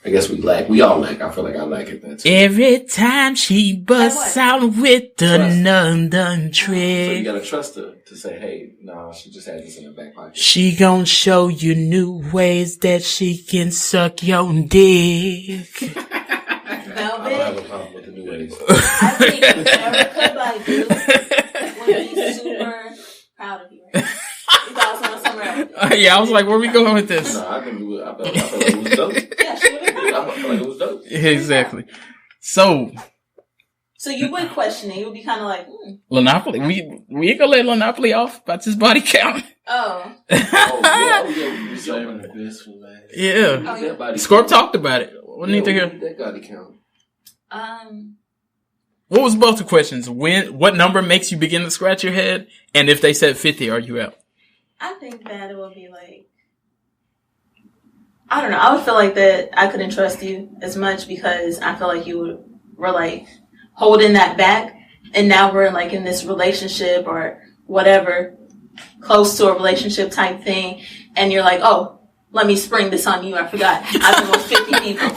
I guess we all lack. I feel like I lack it that too. Every time she busts out with another trick. So you gotta trust her to say, hey, no, she just had this in her back pocket. She gon' show you new ways that she can suck your dick. I don't have a problem with the new ways. I think Erica by you would be super proud of you. You guys want somewhere else? Yeah, I was like, where are we going with this? No, I can do it. I felt like it was dope. Yeah, she would have. I felt like it was dope. Exactly. So you would question it. You would be kind of like, Lanopoly. We ain't gonna let Lanopoly off about this body count. Oh. Yeah. We were saving the best for last. Yeah. Scorp talked about it. What need to hear? That body count. What was both the questions? What number makes you begin to scratch your head? And if they said 50, are you out? I think that it would be like, I don't know. I would feel like that I couldn't trust you as much because I feel like you were like holding that back. And now we're like in this relationship or whatever, close to a relationship type thing. And you're like, oh, let me spring this on you. I forgot. I've been with 50 people.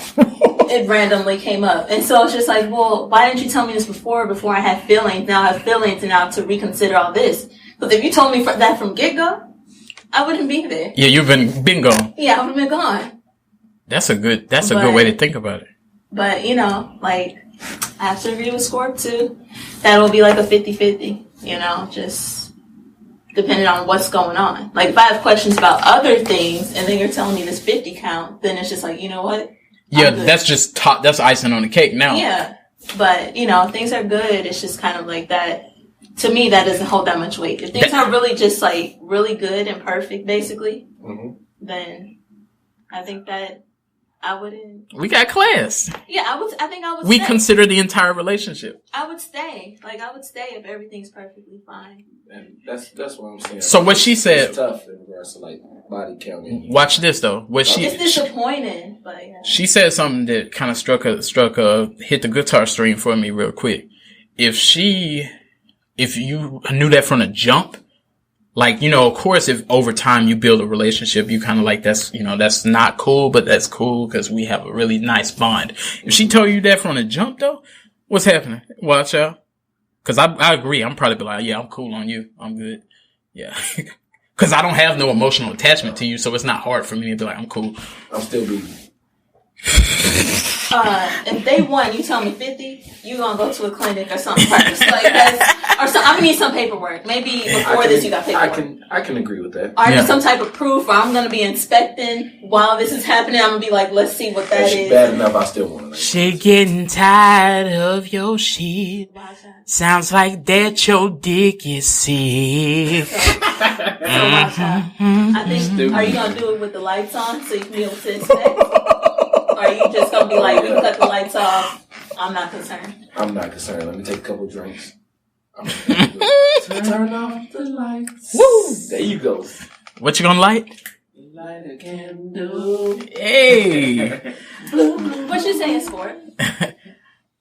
It randomly came up. And so it's just like, well, why didn't you tell me this before I had feelings? Now I have feelings and now I have to reconsider all this. Because if you told me that from get-go, I wouldn't be there. Yeah, you've been gone. Yeah, I would have been gone. That's a good way to think about it. But, like, I have to agree with Scorp too. That'll be like a 50-50, just depending on what's going on. Like, if I have questions about other things and then you're telling me this 50 count, then it's just like, you know what? Yeah, that's just that's icing on the cake now. Yeah. But, things are good. It's just kind of like that. To me, that doesn't hold that much weight. If things are really just like really good and perfect, basically, then I think that I wouldn't. We got class. Yeah, I think I would. We consider the entire relationship. I would stay. Like I would stay if everything's perfectly fine. And that's what I'm saying. So what she said. It's tough in regards to like body counting. Watch this though. It's disappointing, but yeah. She said something that kind of hit the guitar string for me real quick. If you knew that from the jump, Like, of course, if over time you build a relationship, you kind of like, that's not cool, but that's cool because we have a really nice bond. If she told you that from the jump, though, what's happening? Watch out. Because I agree. I'm probably be like, yeah, I'm cool on you. I'm good. Yeah. Because I don't have no emotional attachment to you, so it's not hard for me to be like, I'm cool. I'm still beating. If day one you tell me 50, you gonna go to a clinic or something first. Like I'm gonna need some paperwork. Maybe before this you got paperwork. I can agree with that. Or some type of proof, or I'm gonna be inspecting while this is happening. I'm gonna be like, let's see what that is. Bad enough, I still want to. She getting tired of your shit. Sounds like that your dick is sick. I think. Are you gonna do it with the lights on so you can be able to inspect? Or are you just gonna be like, we cut the lights off? I'm not concerned. I'm not concerned. Let me take a couple drinks. Turn off the lights. Woo! There you go. What you gonna light? Light a candle. Hey. What you saying, Scorp?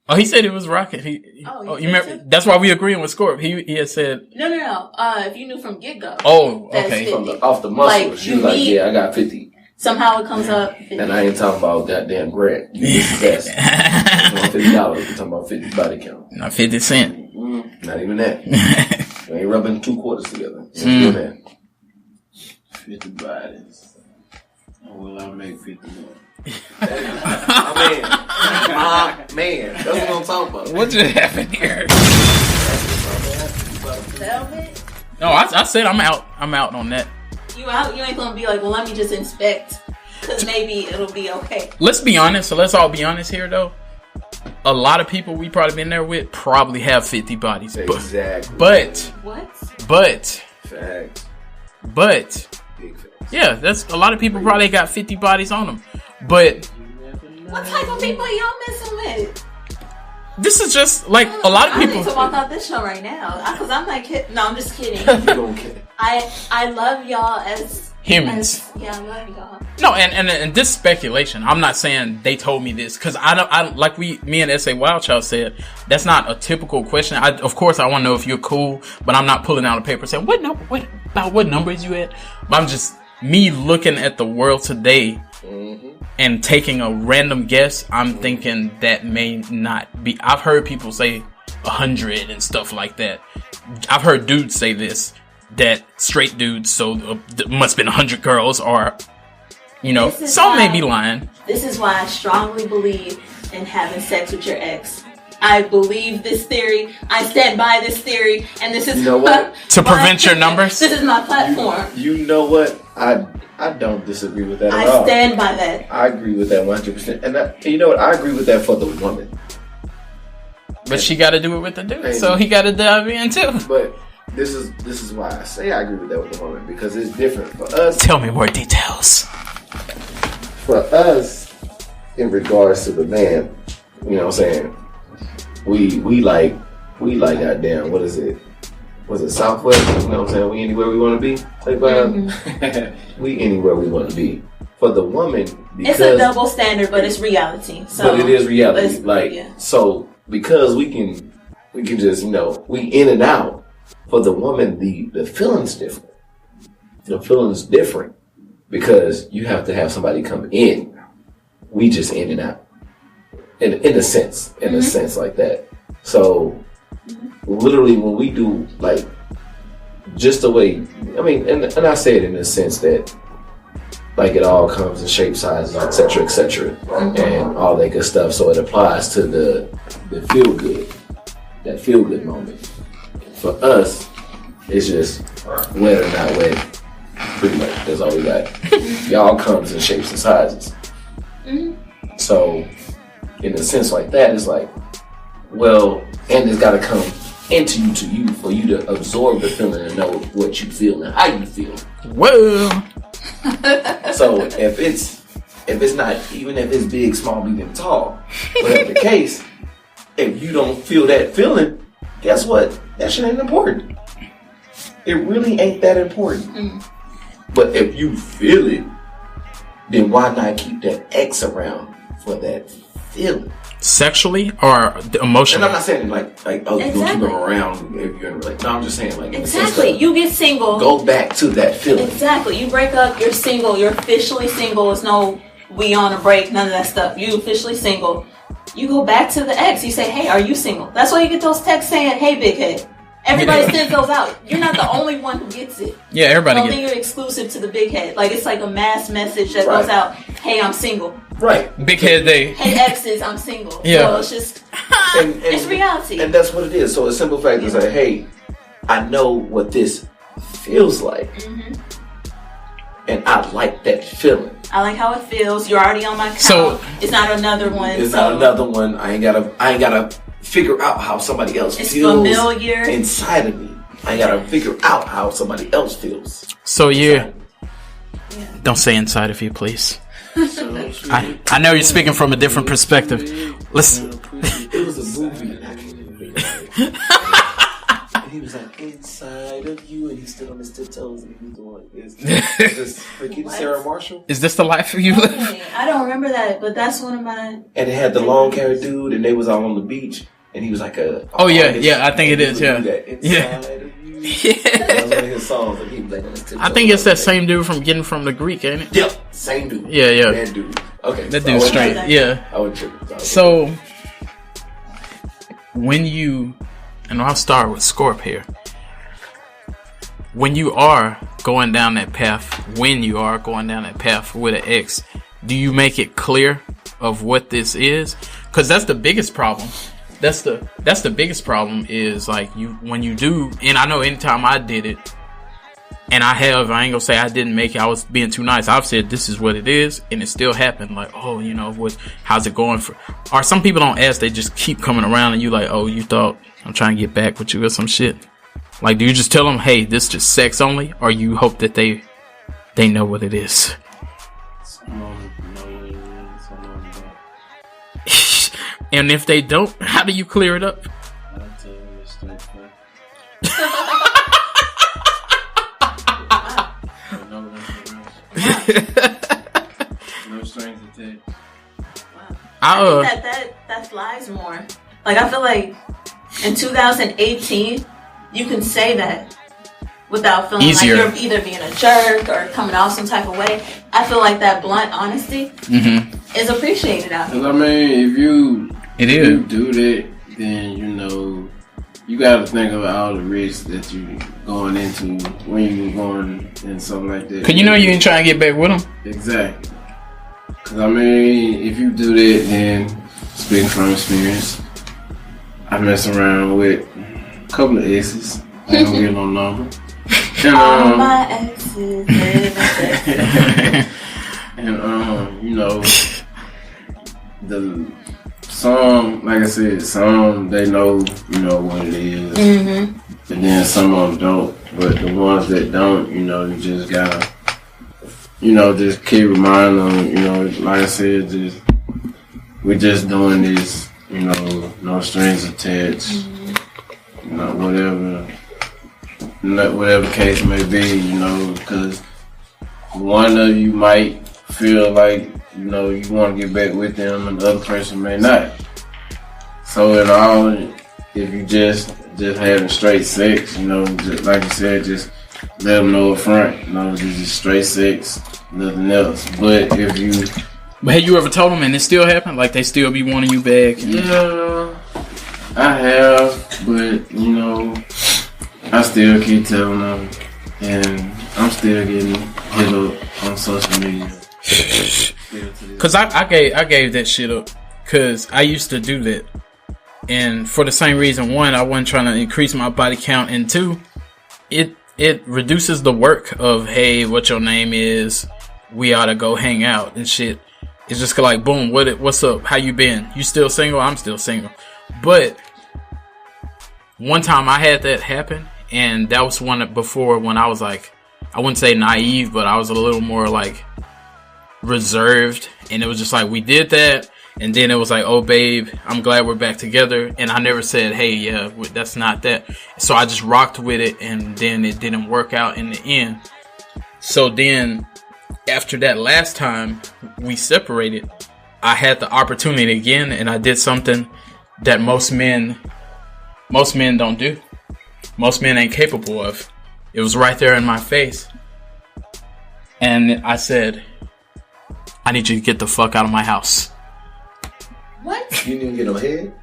Oh, he said it was Rocket. You remember? That's why we agreeing with Scorp. He had said no. If you knew from get-go. Oh, okay. Off the muscle, like, she was like, yeah, I got 50. Somehow it comes up 50. And I ain't talking about goddamn Grant. You get the best. $50. We're talking about 50 body count. Not 50 cents. Not even that. You ain't rubbing 2 quarters together. Doing that. 50 bodies. Oh, well, I'll make 50 more. Man, that's what I'm talking about. What just happened here? Velvet? No, I said I'm out. I'm out on that. You out? You ain't gonna be like, well, let me just inspect, because maybe it'll be okay. Let's be honest. So let's all be honest here, though. A lot of people we probably been there with probably have 50 bodies. Exactly. But. Facts. But. Big facts. Yeah, that's a lot of people probably got 50 bodies on them. But. What type of people y'all messing with? This is just like a lot of people. I need to walk out this show right now because I'm like, no, I'm just kidding. You don't care. I love y'all as humans. Yeah, I love y'all. No, and this speculation. I'm not saying they told me this because I like me and S.A. Wildchild said that's not a typical question. Of course I want to know if you're cool, but I'm not pulling out a paper saying what number is you at. But I'm just me looking at the world today. And taking a random guess, I'm thinking that may not be. I've heard people say 100 and stuff like that. I've heard dudes say this, that straight dudes, so must have been 100 girls, or, some may be lying. This is why I strongly believe in having sex with your ex. I believe this theory. I stand by this theory, and this is what? To prevent your numbers. This is my platform. You know what? I don't disagree with that at all. I stand by that. I agree with that 100%. And you know what? I agree with that for the woman. But she got to do it with the dude, so he got to dive in too. But this is why I say I agree with that with the woman, because it's different for us. Tell me more details. For us, in regards to the man, you know what I'm saying? We like goddamn, what is it? Was it Southwest? You know what I'm saying? We anywhere we want to be. Take we anywhere we want to be. For the woman, because it's a double standard, but it's reality. So, but it is reality. So because we can just we in and out. For the woman, the feeling's different. The feeling's different because you have to have somebody come in. We just in and out. In a sense like that. So literally when we do like just the way, and I say it in the sense that like it all comes in shape, sizes, etc., and all that good stuff. So it applies to the feel good, that feel good moment. For us, it's just wet or not wet. Pretty much, that's all we got. Y'all comes in shapes and sizes. So in a sense like that, it's like, well, and it's got to come into you to you for you to absorb the feeling and know what you feel and how you feel. Whoa. So if it's not, even if it's big, small, medium, tall, whatever the case, if you don't feel that feeling, guess what? That shit ain't important. It really ain't that important. But if you feel it, then why not keep that X around for that feeling? sexually or emotionally? And I'm not saying like oh, you gonna keep them around if you're in a relationship. No, I'm just saying like exactly. You get single. Go back to that feeling. Exactly. You break up. You're single. You're officially single. It's no we on a break. None of that stuff. You officially single. You go back to the ex. You say, hey, are you single? That's why you get those texts saying, hey, big head. Everybody sends those out. You're not the only one who gets it. Yeah, everybody gets it. I don't think you're exclusive to the big head. Like, it's like a mass message that goes out, hey, I'm single. Right. Big head day. Hey, exes, I'm single. Yeah. So it's just, it's reality. And that's what it is. So a simple fact is like, hey, I know what this feels like. Mm-hmm. And I like that feeling. I like how it feels. You're already on my couch. So it's not another one. It's not another one. I ain't gotta figure out how somebody else feels familiar inside of me. I ain't gotta figure out how somebody else feels. So don't say inside of you, please. I know you're speaking from a different perspective. Listen. It was a movie. He was like inside of you, and he stood on his tiptoes, and he was doing like this. Is this freaking Sarah Marshall? Is this the life you live? I don't remember that, but that's one of my. And it had the long haired dude, and they was all on the beach, and he was like a. Oh yeah, I think it is. Yeah, yeah. That was one of his songs, and he was like on his tiptoes. I think it's that same dude from Getting from the Greek, ain't it? Yep, same dude. Yeah. That dude. Okay, that dude's straight. Yeah. I would trip. So when you. And I'll start with Scorp here. When you are going down that path with an ex, do you make it clear of what this is? Because that's the biggest problem. That's the biggest problem is like when you do, and I know anytime I did it, and I ain't gonna say I didn't make it, I was being too nice. I've said this is what it is, and it still happened. Like, oh, how's it going for? Or some people don't ask, they just keep coming around, and you like, oh, you thought I'm trying to get back with you or some shit. Like, do you just tell them, hey, this is just sex only, or you hope that they know what it is? And if they don't, how do you clear it up? I'll tell them it's straight fuck. No strings attached. I think that flies more. Like, I feel like in 2018, you can say that without feeling easier. Like you're either being a jerk or coming off some type of way. I feel like that blunt honesty is appreciated out here. I mean, if you do that, then you got to think of all the risks that you going into when you going and something like that. Cause you ain't trying to get back with them. Exactly. Cause I mean, if you do that, then speaking from experience, I mess around with a couple of exes. I don't get no number. And, all my exes. And the some, like I said, some they know what it is, mm-hmm. And then some of them don't. But the ones that don't, you just gotta, just keep reminding them, like I said, we're just doing this, no strings attached, mm-hmm. Whatever case may be, because one of you might feel like, you want to get back with them and the other person may not. So in all, if you just having straight sex, just, like you said, just let them know up front, just straight sex, nothing else. But have you ever told them and it still happened? Like they still be wanting you back? Yeah, I have, but I still keep telling them, and I'm still getting hit up on social media. Cause I gave that shit up, cause I used to do that, and for the same reason: one, I wasn't trying to increase my body count, and two, it reduces the work of, hey, what your name is, we ought to go hang out and shit. It's just like, boom, what's up? How you been? You still single? I'm still single. But one time I had that happen, and that was before when I was like, I wouldn't say naive, but I was a little more like reserved, and it was just like we did that, and then it was like, oh babe, I'm glad we're back together, and I never said, hey, yeah, that's not that. So I just rocked with it, and then it didn't work out in the end. So then after that last time we separated, I had the opportunity again, and I did something that most men don't do. Most men ain't capable of. It was right there in my face. And I said, I need you to get the fuck out of my house. What? You didn't get no head?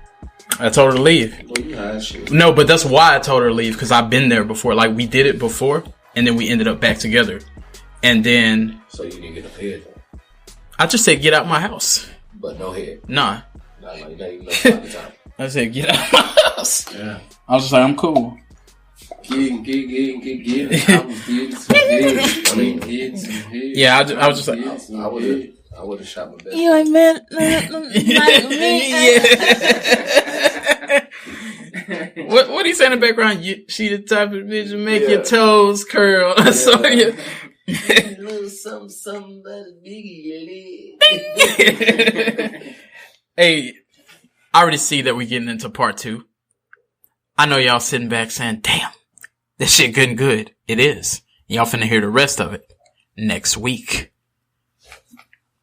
I told her to leave. Well, you high shit. No, but that's why I told her to leave, because I've been there before. Like, we did it before, and then we ended up back together. And then... So you didn't get no head? I just said, get out my house. But no head? Nah. Not even no time. I said, get out my house. Yeah. I was just like, I'm cool. Get. I was getting some head. I mean, getting some head. Yeah, I was just like, I would have shot my best. You like, man, like me. What he say in the background? She the type of bitch to make your toes curl. Yeah. So you. A little something about a biggie. Hey, I already see that we're getting into part 2. I know y'all sitting back saying, damn, this shit getting good. It is. Y'all finna hear the rest of it next week.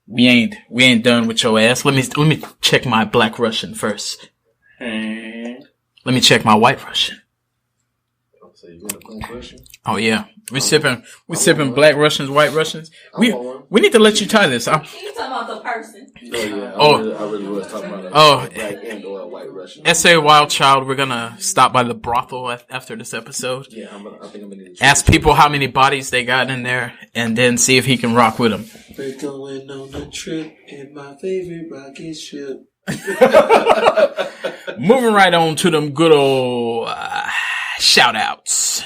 We ain't done with your ass. Let me check my Black Russian first. Let me check my White Russian. So you want a Black Russian? Oh yeah, we sipping Black Russians, White Russians. We need to let you try this. You talking about the person? Oh yeah, I really was talking about Black and or White Russian. S.A. Wild Child. We're gonna stop by the brothel after this episode. Yeah, I think I'm gonna need to ask people how many bodies they got in there, and then see if he can rock with them. We're going on a trip in my favorite rocket ship. Moving right on to them good old shout outs.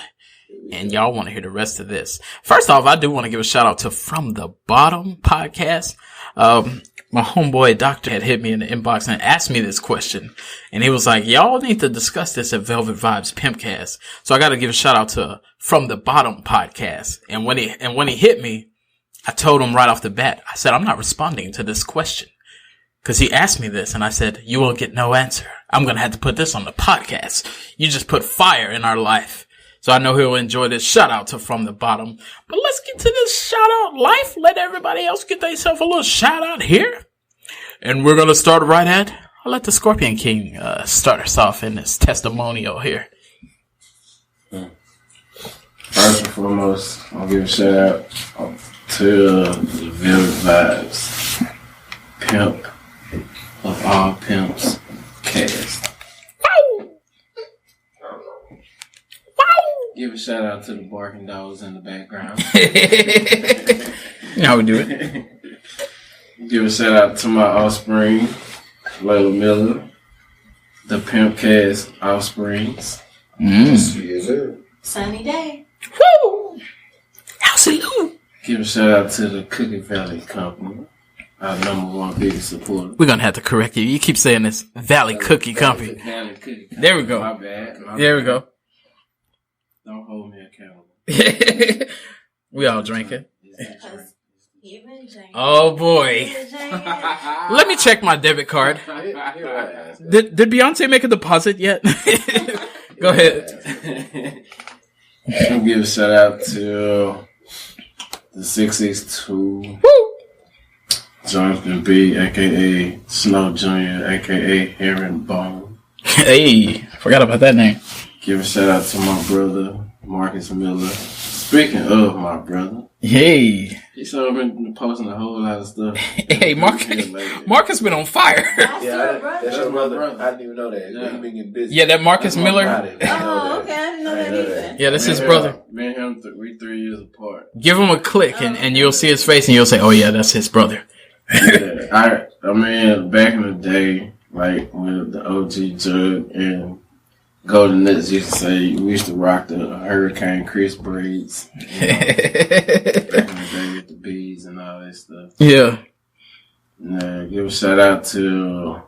And y'all want to hear the rest of this. First off, I do want to give a shout out to From the Bottom podcast. My homeboy doctor had hit me in the inbox and asked me this question. And he was like, y'all need to discuss this at Velvet Vibes Pimpcast. So I got to give a shout out to From the Bottom podcast. And when he hit me, I told him right off the bat, I said, I'm not responding to this question. Cause he asked me this and I said, you will get no answer. I'm going to have to put this on the podcast. You just put fire in our life. So I know he'll enjoy this. Shout out to From the Bottom. But let's get to this shout out life. Let everybody else get themselves a little shout out here. And we're going to start right at, I'll let the Scorpion King start us off in this testimonial here. First and foremost, I'll give a shout out to the Velvet Vibes Pimp of all pimps cast. Give a shout out to the barking dogs in the background. You know how we do it. Give a shout out to my offspring, Layla Miller, the Pimp Cast offsprings. Yes, sir. Sunny day. Woo! Absolutely. Give a shout out to the Cookie Valley Company, our #1 biggest supporter. We're going to have to correct you. You keep saying this Valley Cookie Company. Valley Cookie Company. There we go. My bad. There we go. Don't hold me accountable. We all drinking. You've been drinking. Oh boy. Let me check my debit card. Did Beyonce make a deposit yet? Go ahead. I'll give a shout out to the 662 Jonathan B, aka Snow Jr., aka Herringbone. Hey, forgot about that name. Give a shout out to my brother, Marcus Miller. Speaking of my brother, Hey. he's sort of been posting a whole lot of stuff. Hey, Marcus been on fire. That's Yeah, your brother. that's your brother. I didn't even know that. Yeah. He been getting busy. Yeah, that Marcus Miller. Oh, okay. I didn't know that either. Yeah, that's his brother. Me and him, we 3 years apart. Give him a click and you'll see his face and you'll say, oh yeah, that's his brother. Yeah, I mean, back in the day, like with the OG Jug and Golden Nuts used to say, we used to rock the Hurricane Chris braids. You know, back in the day with the beads and all that stuff. Yeah. Give a shout out to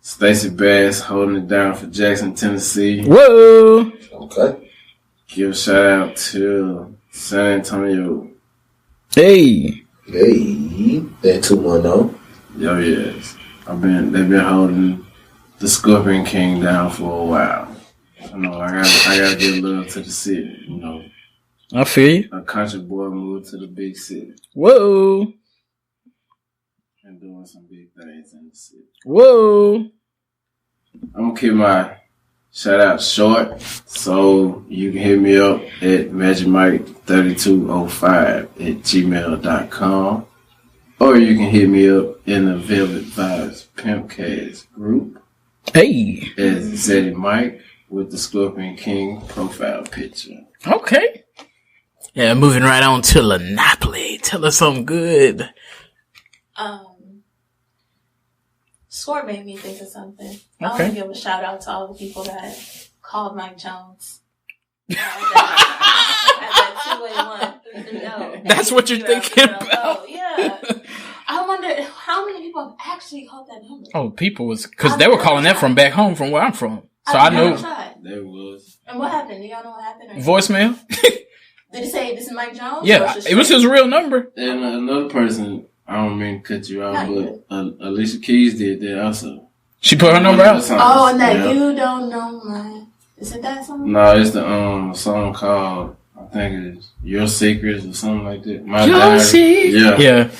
Stacey Bass holding it down for Jackson, Tennessee. Whoa. Okay. Give a shout out to San Antonio. Hey. Hey, that 210. Yo, yes. They've been holding the Scorpion King down for a while. I know I gotta get a little to the city, you know. I feel you. A country boy moved to the big city. Whoa. and doing some big things in the city. Whoa. I'm gonna keep my shout out short, so you can hit me up at magicmike3205@gmail.com, or you can hit me up in the Velvet Vibes Pimpcast group. Hey. As Zeddy Mike with the Scorpion King profile picture. Okay. Yeah, moving right on to Linopoli. Tell us something good. Score made me think of something. Okay. I want to give a shout out to all the people that called Mike Jones. At that 281-330. That's what you're thinking about? Oh, yeah. I wonder how many people have actually called that number. Oh, people was, because they were calling that from back home from where I'm from. So I know. There was. And what happened? Do y'all know what happened? Voicemail? Did it say this is Mike Jones? Yeah, it was his real number. And another person, I don't mean to cut you off, but Alicia Keys did that also. She put her number out? Oh, and that you don't know my... Is it that song? No, it's the song called, I think it's Your Secrets or something like that. My Your Diary. Secrets. Yeah.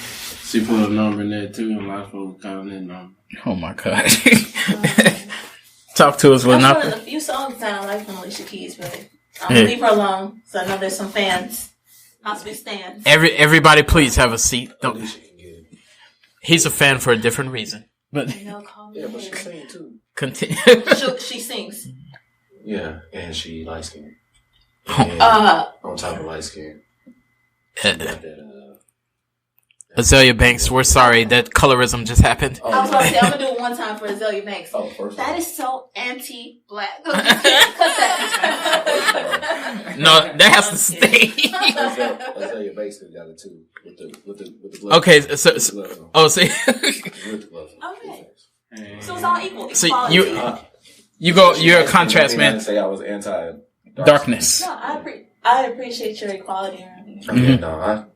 She put a number in there too, and a lot of folks calling that number. Oh my God. Talk to us, That's Linopoli. one of the few songs that I like from Alicia Keys, but I'm going to leave her alone, so I know there's some fans. Possibly stands. Everybody please have a seat. Don't. He's a fan for a different reason. But yeah, but she sings too. Continue. She sings. Yeah, and she light skinned. On top of light skin. Azalea Banks, we're sorry that colorism just happened. I was about to say, I'm going to do it one time for Azalea Banks. Oh, first that is so anti-black. Cut that. No, that has to stay. Azalea Banks got it too. With the glove. Okay, so see. With the glove. Okay. So it's all equal. So you're a contrast man. I didn't say I was anti darkness. No, I appreciate your equality. No,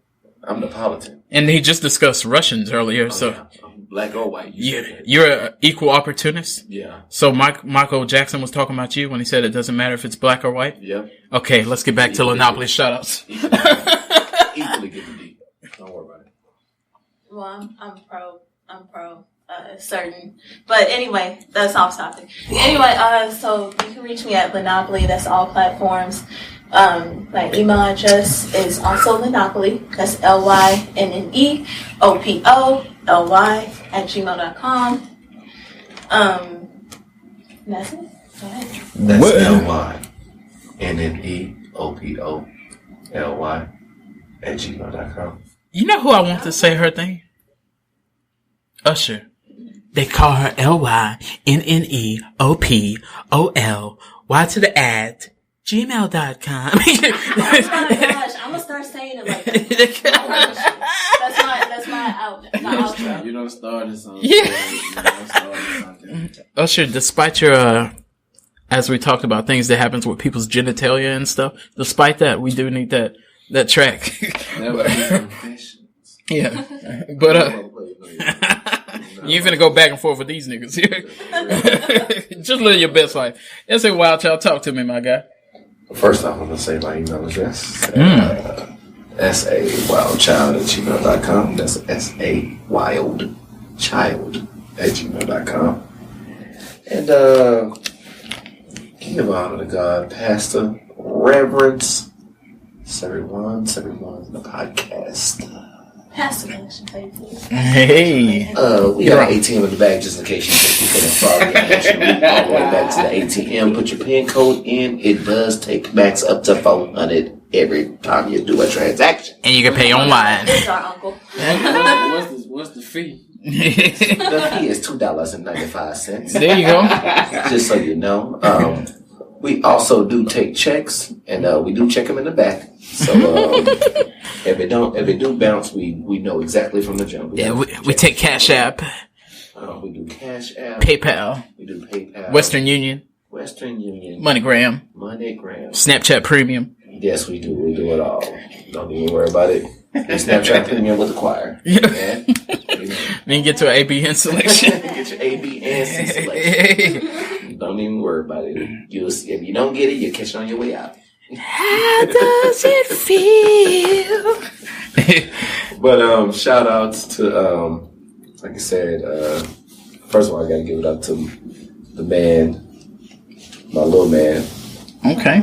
I'm Neapolitan. And he just discussed Russians earlier, so yeah. Black or white. You're an equal opportunist. Yeah. So Michael Jackson was talking about you when he said it doesn't matter if it's black or white. Yeah. Okay, let's get back to Linopoli shoutouts. Equally good to deep. Don't worry about it. Well, I'm pro. Certain, but anyway, that's off topic. Anyway, so you can reach me at Linopoli. That's all platforms. My email address is also Linopoli. That's LYNNEOPOLY@gmail.com. That's it. Go ahead. That's LYNNEOPOLY@gmail.com. You know who I want to say her thing? Usher. They call her LYNNEOPOLY to the @gmail.com. Oh my gosh, I'm gonna start saying it like that. That's my outro. You don't start this on. Yeah. Usher, despite your as we talked about things that happens with people's genitalia and stuff, despite that, we do need that track. Yeah. But you ain't finna go back and forth with these niggas here. Just live your best life. It's a wild child. Talk to me, my guy. First off, I'm going to say my email address. SAWildchild@gmail.com. That's SAWildchild@gmail.com. And give honor to God, Pastor, Reverence, everyone in the podcast. Pass the connection, please. Hey. We got an ATM in the back just in case you think you couldn't follow the connection. All the way back to the ATM. Put your PIN code in. It does take max up to $400 every time you do a transaction. And you can pay online. This is our uncle. What's the fee? The fee is $2.95. There you go. Just so you know. We also do take checks, and we do check them in the back. So if it do bounce, we know exactly from the jump. We take Cash App. We do Cash App. PayPal. We do PayPal. Western Union. MoneyGram. Snapchat Premium. Yes, we do. We do it all. Don't even worry about it. Snapchat Premium with the choir. Yeah. Then you get to an ABN selection. Get your A, B, and C selection. Don't even worry about it. If you don't get it, you'll catch it on your way out. How does it feel? But shout outs to like I said, first of all, I got to give it up to the man, my little man. Okay.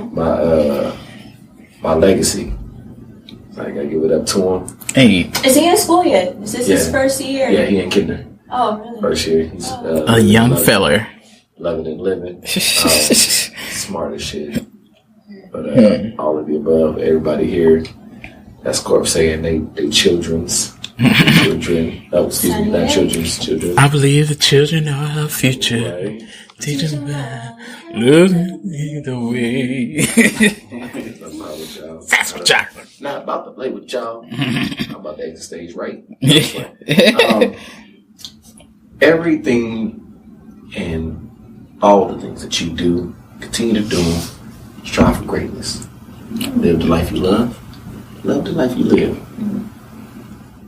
My legacy. So I got to give it up to him. Hey. Is he in school yet? Is this his first year? Yeah, he in kinder. Oh, really? First year. He's a young feller. Loving and living. Smart as shit. But all of the above, everybody here, that's Corp saying they children's. Children. Oh, excuse me, not children. I believe the children are our future. Right. Teach them about looking the way. That's what y'all. Not about to play with y'all. I'm about to exit stage right. Everything and all the things that you do, continue to do them. Strive for greatness. Live the life you love. Love the life you live.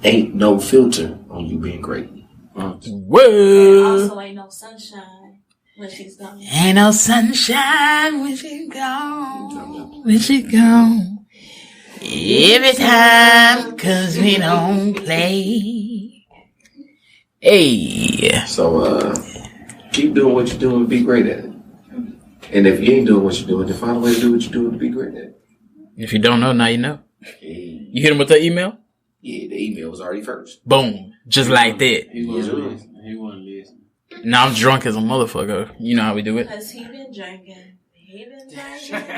Ain't no filter on you being great. Whoa. Also, ain't no sunshine when she's gone. Ain't no sunshine when she's gone. When she's gone. Every time, 'cause we don't play. Hey. So, keep doing what you're doing and be great at it. And if you ain't doing what you're doing, then find a way to do what you're doing to be great at it. If you don't know, now you know. Hey. You hit him with the email? Yeah, the email was already first. Boom. Just like that. He wasn't listening. Now I'm drunk as a motherfucker. You know how we do it. Because he been drinking.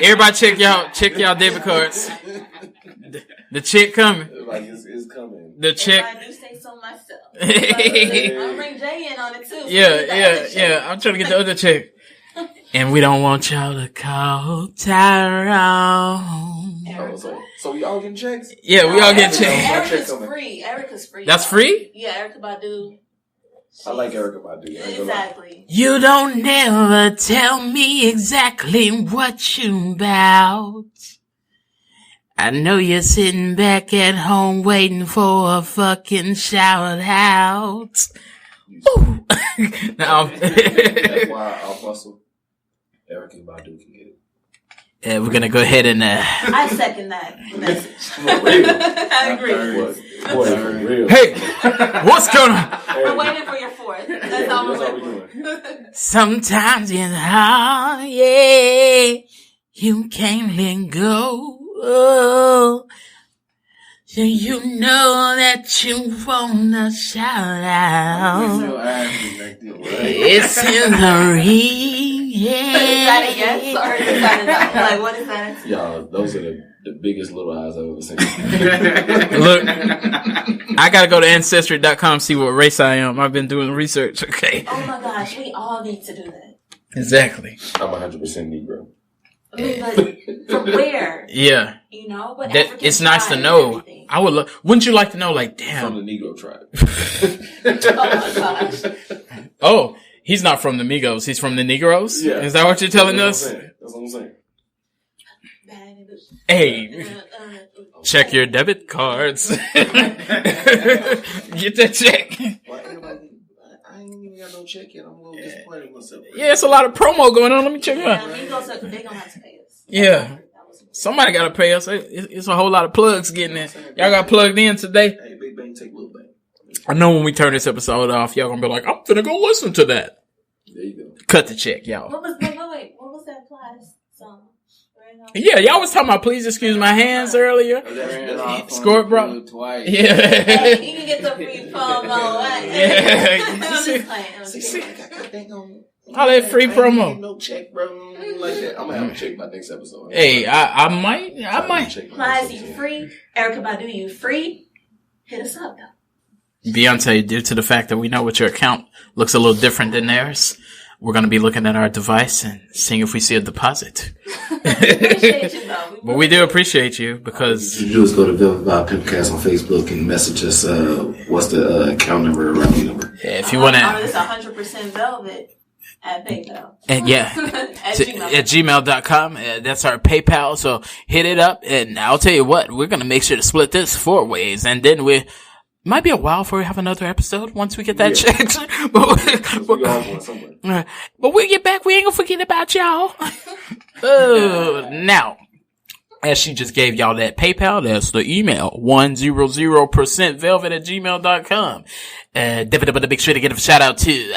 Everybody check y'all debit cards. The check coming. Like it's coming. The check. I do say so myself. I'll bring Jay in on it too. So Yeah. I'm trying to get the other check. And we don't want y'all to call Tyrone. So we all getting checks? Yeah, we all get checks. Erica's free. Erica's free. That's free? Yeah, Erica Badu. I like Erica Badu. Exactly. You don't never tell me exactly what you about. I know you're sitting back at home waiting for a fucking shout out. Ooh. Now, that's why I'll bustle. Erica Badu can get it. Yeah, we're gonna go ahead and I second that message. I agree. Real. Hey, what's going on? I'm waiting for your fourth. That's all we're waiting for. Sometimes it's hard, yeah. You can't let go. Oh. So you know that you wanna shout out. It's in the ring, yeah. Is that a yes or is that a no? Like, what is that? Y'all, those are the biggest little eyes I've ever seen. Look, I gotta go to Ancestry.com see what race I am. I've been doing research, okay? Oh my gosh, we all need to do that. Exactly. I'm 100% Negro. I mean, but from where? Yeah. You know, but that, it's nice to know. Everything. I would. Wouldn't you like to know? Like, damn. From the Negro tribe. Oh my gosh. Oh, he's not from the Migos. He's from the Negroes. Yeah. Is that what you're telling us? That's what I'm saying. Hey, check your debit cards. Get that check. I ain't even got no check yet. I'm a little disappointed with myself. Yeah, it's a lot of promo going on. Let me check it out. They're gonna have to pay us. Yeah. Somebody got to pay us. It's a whole lot of plugs getting in. Y'all got plugged in today. Hey, Big Bang, take Little Bang. I know when we turn this episode off, y'all gonna be like, I'm finna go listen to that. There you go. Cut the check, y'all. What was that Plies song? Yeah, y'all was talking about Please Excuse My Hands earlier. Score bro. Twice. Yeah. Hey, you can get the free promo. Yeah. I'm just playing. All that free promo. No check, bro. Like that. I'm gonna have a check by next episode. Hey, I might. Plies, you free? Erica Badu, you free? Hit us up, though. Beyonce, due to the fact that we know what your account looks a little different than theirs, we're going to be looking at our device and seeing if we see a deposit. We appreciate you, though. But we do appreciate you because... What you do is go to velvetvibezpimpcast on Facebook and message us, what's the account number or routing number. Yeah, if you want to... It's 100% velvet at PayPal. And yeah, at gmail.com. That's our PayPal. So hit it up. And I'll tell you what, we're going to make sure to split this 4 ways. And then might be a while before we have another episode once we get that checked. But we get back, we ain't gonna forget about y'all. Oh, now, as she just gave y'all that PayPal, that's the email, 100%velvet@gmail.com. Definitely make sure to give a shout out to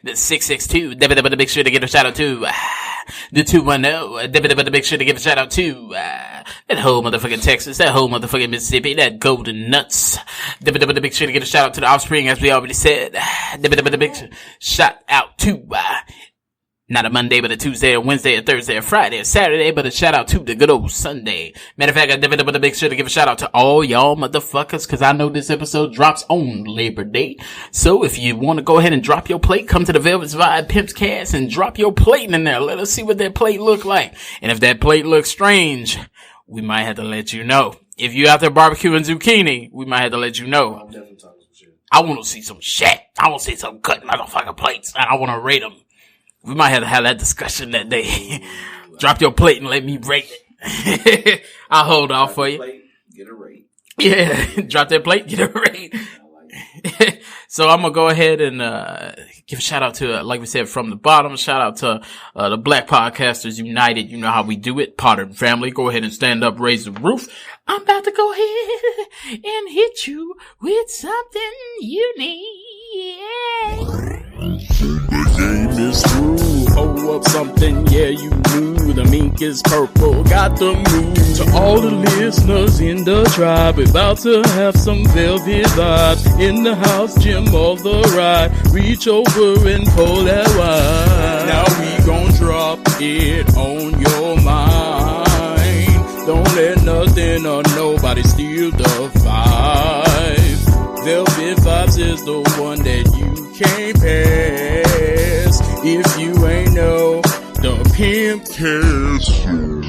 the 662. Definitely make sure to give a shout out to the 210. Definitely make sure to give a shout out to that whole motherfucking Texas, that whole motherfucking Mississippi, that golden nuts. Definitely make sure to give a shout out to the offspring, as we already said. Definitely make sure shout out to not a Monday, but a Tuesday, a Wednesday, a Thursday, a Friday, a Saturday, but a shout out to the good old Sunday. Matter of fact, I definitely want to make sure to give a shout out to all y'all motherfuckers, cause I know this episode drops on Labor Day. So if you want to go ahead and drop your plate, come to the Velvet's Vibe Pimpcast and drop your plate in there. Let us see what that plate look like. And if that plate looks strange, we might have to let you know. If you out there barbecuing zucchini, we might have to let you know. I'm definitely talking some shit. I want to see some shit. I want to see some cut motherfucking plates, and I want to rate them. We might have to have that discussion that day. Drop your plate and let me rate it. I'll hold off for you. Plate, get a rate. Yeah, drop that plate, get a rate. So I'm gonna go ahead and give a shout out to, like we said, from the bottom. Shout out to the Black Podcasters United. You know how we do it. Potter and family. Go ahead and stand up, raise the roof. I'm about to go ahead and hit you with something unique. The game is through. Hold up something, yeah, you knew. The mink is purple, got the move. To all the listeners in the tribe, we're about to have some velvet vibes. In the house, Jim of the ride. Reach over and pull that wine. Now we gon' drop it on your mind. Don't let nothing or nobody steal the vibe. Velvet Vibes is the one that you can't pass. If you ain't know, the Pimpcast.